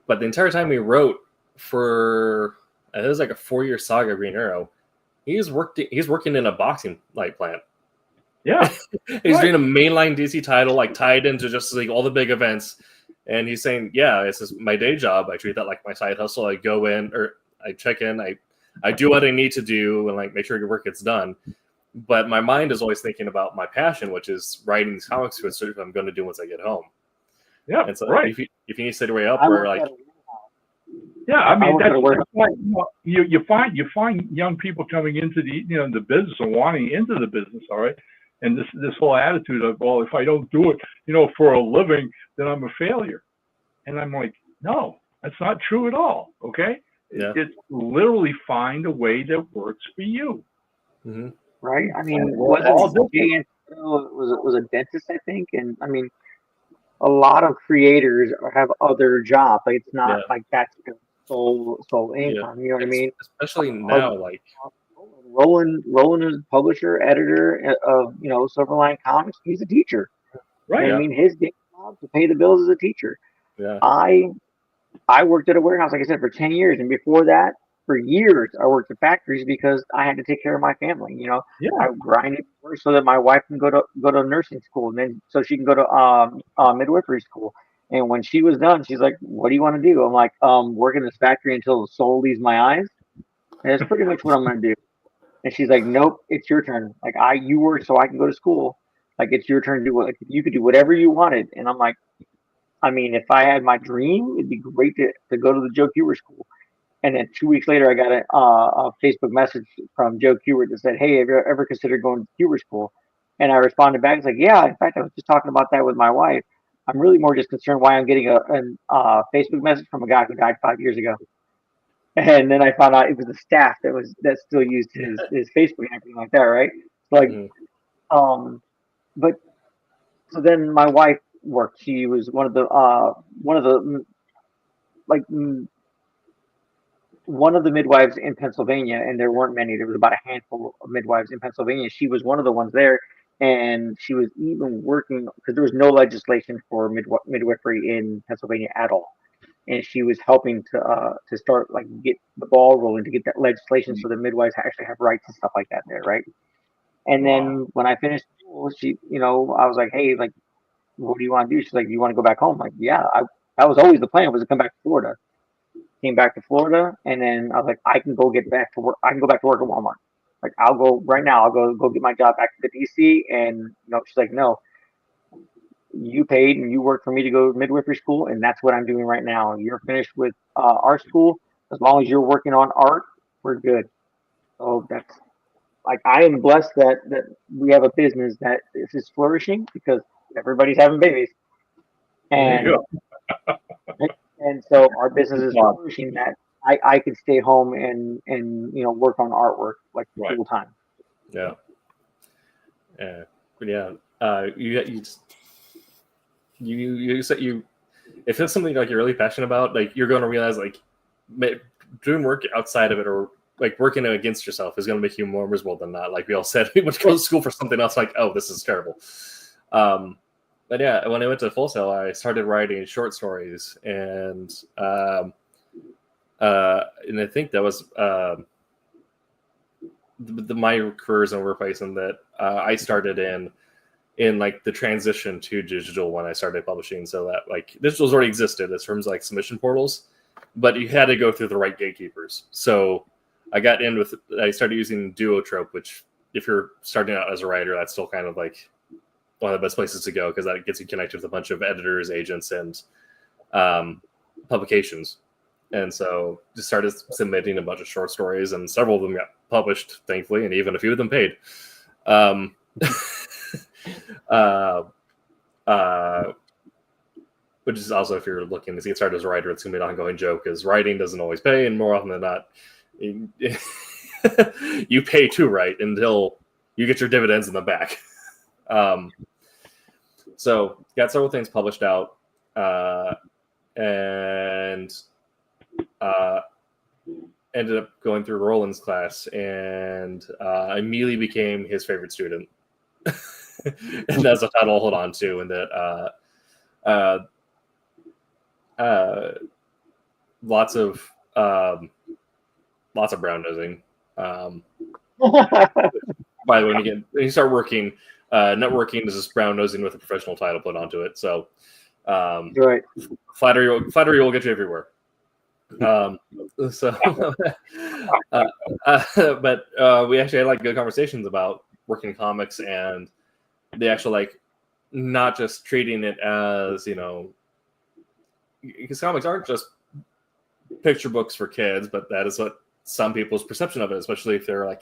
But the entire time he wrote for, it was like a 4-year saga, Green Arrow, he's working in a boxing plant. Yeah. He's doing a mainline DC title, tied into just all the big events. And he's saying, this is my day job. I treat that like my side hustle. I go in, or I check in, I do what I need to do and make sure your work gets done. But my mind is always thinking about my passion, which is writing these comics, which I'm going to do once I get home. Yeah, and so right. If you need to stay way up, or I mean, that's why you find young people coming into the business and wanting into the business, all right. And this whole attitude of, well, if I don't do it, for a living, then I'm a failure. And I'm like, no, that's not true at all. Okay. Yeah. Just literally find a way that works for you. Mm-hmm. Right? I mean, We're all wasn't Jay Antonio was a dentist, I think, and I mean, a lot of creators have other jobs. Like it's not Yeah. like that's their sole Yeah. income. You know what I mean? Especially now, like Roland is publisher, editor of Silverline Comics. He's a teacher. You know right. what I mean? His day job to pay the bills as a teacher. yeah, I worked at a warehouse, like I said, for 10 years, and before that, for years, I worked at factories because I had to take care of my family. Yeah. I grinded work so that my wife can go to nursing school, and then so she can go to midwifery school. And when she was done, she's like, "What do you want to do?" I'm like, "Work in this factory until the soul leaves my eyes." And that's pretty much what I'm gonna do. And she's like, "Nope, it's your turn. Like you work so I can go to school. Like it's your turn to do what like, you could do whatever you wanted." And I'm like, I mean, if I had my dream, it'd be great to go to the Joe Kubert school. And then 2 weeks later, I got a Facebook message from Joe Kubert that said, "Hey, have you ever considered going to Kubert school?" And I responded back, it's like, "Yeah, in fact, I was just talking about that with my wife. I'm really more just concerned why I'm getting a Facebook message from a guy who died 5 years ago." And then I found out it was the staff that still used his Facebook and everything like that, right? So like, Mhm. But so then my wife worked. She was like one of the midwives in Pennsylvania, and there weren't many. There was about a handful of midwives in Pennsylvania. She was one of the ones there, and she was even working because there was no legislation for midwifery in Pennsylvania at all. And she was helping to start like get the ball rolling to get that legislation so the midwives actually have rights and stuff like that there, right? And then when I finished school, I was like, "Hey, like, what do you want to do?" She's like, "Do you want to go back home?" Like, yeah, that was always the plan was to come back to Florida. Came back to Florida, and then I was like, I can go get back to work. I can go back to work at Walmart. Like, I'll go right now. I'll go get my job back to the DC. And she's like, "No, you paid and you worked for me to go to midwifery school, and that's what I'm doing right now. You're finished with art school. As long as you're working on art, we're good." So that's like I am blessed that we have a business that is flourishing because everybody's having babies, There you and go. so our business is flourishing that I can stay home and work on artwork like Right. full time. Yeah. Yeah. But yeah. You said if it's something like you're really passionate about, like you're going to realize like doing work outside of it or like working against yourself is going to make you more miserable than not. Like we all said, we went to go to school for something else. Like, oh, this is terrible. But yeah, when I went to Full Sail, I started writing short stories, and I think that was my careers in workplace, and that I started in like the transition to digital when I started publishing. So that like digital's already existed as terms like submission portals, but you had to go through the right gatekeepers. So I started using Duotrope, which if you're starting out as a writer, that's still kind of like one of the best places to go because that gets you connected with a bunch of editors, agents, and publications. And so just started submitting a bunch of short stories, and several of them got published, thankfully, and even a few of them paid. Which is also, if you're looking to get started as a writer, it's going to be an ongoing joke because writing doesn't always pay, and more often than not, you pay to write until you get your dividends in the back. So got several things published out, and ended up going through Roland's class, and immediately became his favorite student. And that's a title I'll hold on to, and that lots of brown nosing. By the way, when you start working, networking is just brown nosing with a professional title put onto it. So, Right. flattery will get you everywhere. But we actually had like good conversations about working in comics and the actual like not just treating it as because comics aren't just picture books for kids, but that is what some people's perception of it, especially if they're like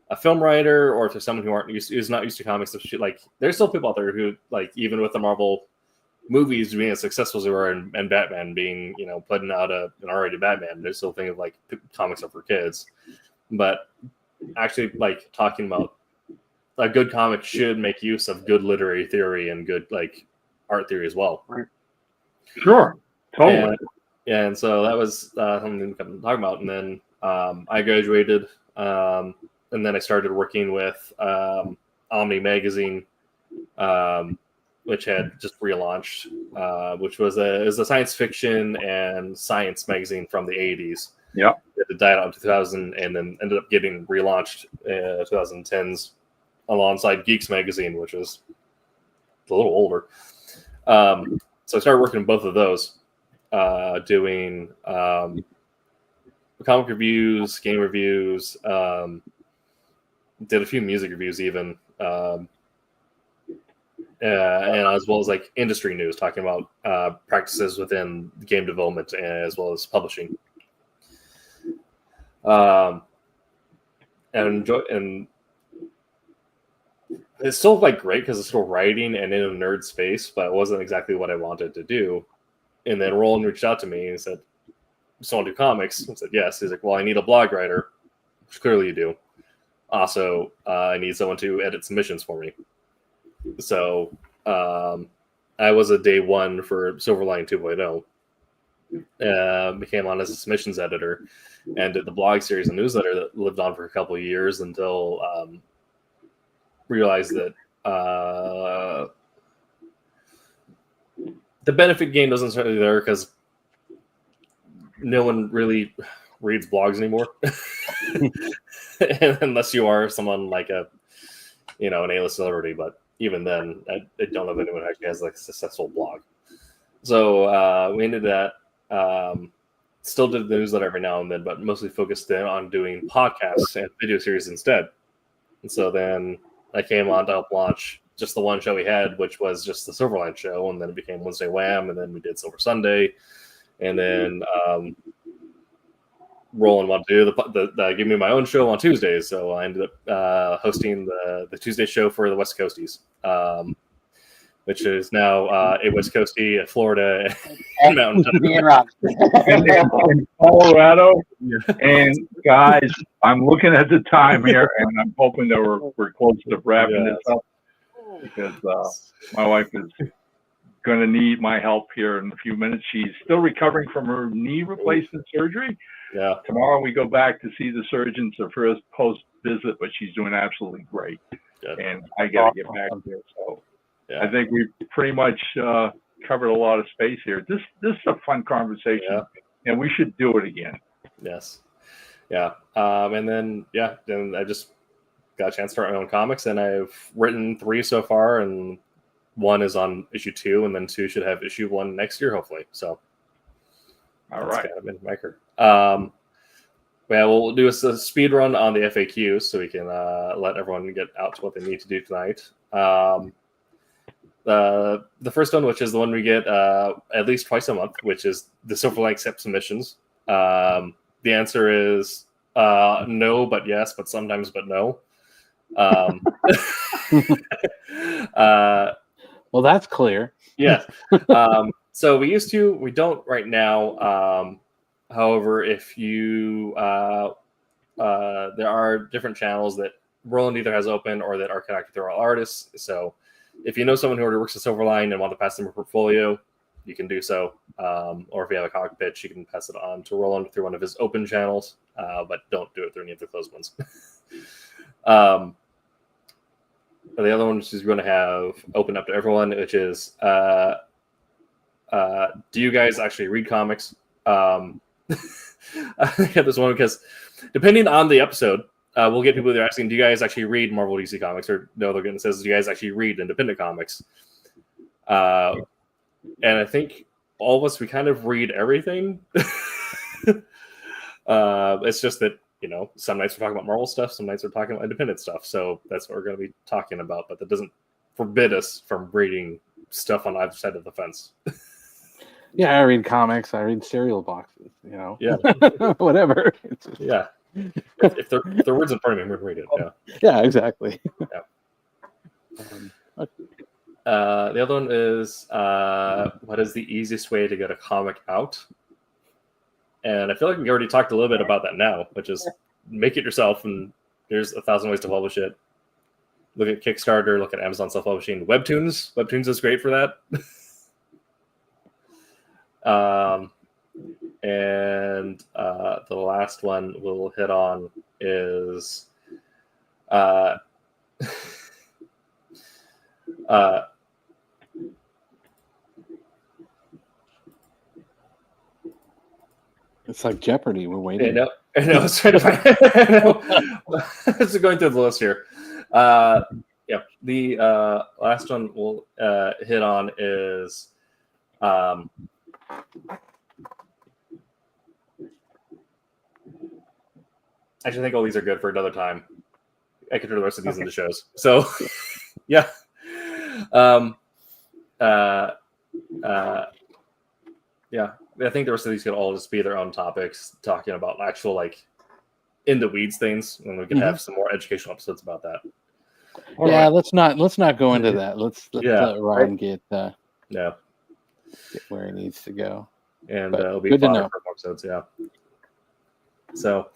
a film writer or if there's someone who's not used to comics. Like there's still people out there who like even with the Marvel movies being as successful as they were, and Batman being, putting out an R-rated Batman, they're still thinking like comics are for kids. But actually, like, talking about a good comic should make use of good literary theory and good like art theory as well. Sure, totally. And so that was something we kept talking about. And then I graduated, and then I started working with Omni Magazine, which had just relaunched, which was a science fiction and science magazine from the 80s. Yeah. It died out in 2000 and then ended up getting relaunched in 2010s alongside Geeks Magazine, which is a little older. So I started working in both of those, doing comic reviews, game reviews, did a few music reviews even, and as well as like industry news, talking about practices within game development as well as publishing. And it's still like great because it's still writing and in a nerd space, but it wasn't exactly what I wanted to do. And then Roland reached out to me and said, "So want to do comics?" I said, "Yes." He's like, "Well, I need a blog writer," which clearly you do. Also, I need someone to edit submissions for me. So I was a day one for Silverline 2.0. Became on as a submissions editor and did the blog series and newsletter that lived on for a couple of years until realized that the benefit gain doesn't necessarily there because no one really reads blogs anymore. Unless you are someone like an A-list celebrity, but even then, I don't know if anyone actually has like a successful blog. So we ended that. Still did the newsletter every now and then, but mostly focused then on doing podcasts and video series instead. And so then I came on to help launch just the one show we had, which was just the Silverline show, and then it became Wednesday Wham, and then we did Silver Sunday, and then Roland wanted to do give me my own show on Tuesdays, so I ended up hosting the Tuesday show for the West Coasties, which is now a West Coastie, a Florida, Mountain in Colorado. And guys, I'm looking at the time here, and I'm hoping that we're close to wrapping this up because my wife is going to need my help here in a few minutes. She's still recovering from her knee replacement surgery. Yeah. Tomorrow we go back to see the surgeon for first post visit, but she's doing absolutely great. Good. And I got to get back there. So yeah. I think we've pretty much covered a lot of space here. This is a fun conversation, and we should do it again. Yes. Yeah. And then I just got a chance to start my own comics, and I've written 3 so far, and 1 is on issue 2, and then 2 should have issue 1 next year, hopefully. So, all right. Kind of been maker. We'll do a speed run on the FAQs so we can let everyone get out to what they need to do tonight. The first one, which is the one we get at least twice a month, which is the Silverline accept submissions. The answer is no, but yes, but sometimes, but no. Well, that's clear. Yeah. So we don't right now. However, if you, there are different channels that Roland either has open or that are connected through all artists. So if you know someone who already works at Silverline and want to pass them a portfolio, you can do so. Or if you have a comic pitch, you can pass it on to Roland through one of his open channels, but don't do it through any of the closed ones. The other one, which is going to have open up to everyone, which is, do you guys actually read comics? I have this one because depending on the episode, we'll get people that are asking, do you guys actually read Marvel DC comics? Or no, they're getting says, do you guys actually read independent comics? And I think all of us, we kind of read everything. It's just that, some nights we're talking about Marvel stuff, some nights we're talking about independent stuff. So that's what we're going to be talking about. But that doesn't forbid us from reading stuff on either side of the fence. Yeah, I read comics. I read cereal boxes. Yeah, whatever. Yeah, if they're words in front of me, I'm going to read it. Yeah, yeah, exactly. Yeah. The other one is what is the easiest way to get a comic out? And I feel like we already talked a little bit about that now, which is make it yourself, and there's 1,000 ways to publish it. Look at Kickstarter, look at Amazon self-publishing. Webtoons. Webtoons is great for that. And the last one we'll hit on is It's like Jeopardy. We're waiting. I know. I was trying to find. I was going through the list here. Yeah, the last one we'll hit on is actually, I think all these are good for another time. I could turn the rest of these into shows. So, yeah. Yeah. I think the rest of these could all just be their own topics, talking about actual, like, in the weeds things, and we can have some more educational episodes about that. Yeah, let's not go into that. Let's let Ryan get where he needs to go. And But it'll be good to fun know. for more episodes, yeah. So,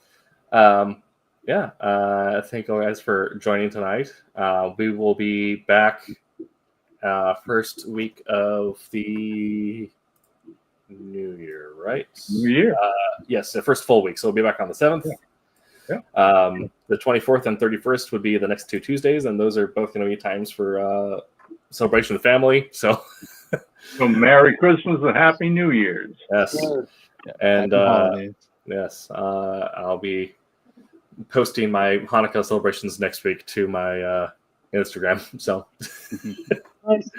thank you guys for joining tonight. We will be back first week of the New Year, right? New Year. Yes, the first full week. So we'll be back on the 7th. Yeah. The 24th and 31st would be the next 2 Tuesdays, and those are both going to be times for celebration of family. So, So Merry Christmas and Happy New Year's. yes. Yeah, And happy holidays. yes, I'll be posting my Hanukkah celebrations next week to my Instagram. So, Nice.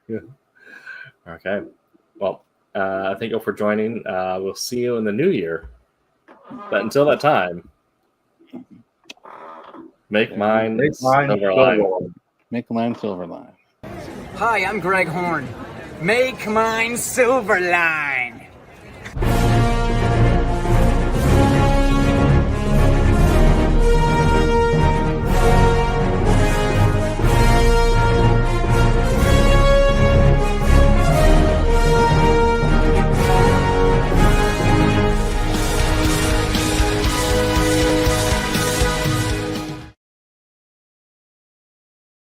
yeah. Okay. Well, thank you all for joining. We'll see you in the new year. But until that time, make mine Silverline. Make mine Silverline. Hi, I'm Greg Horn. Make mine Silverline.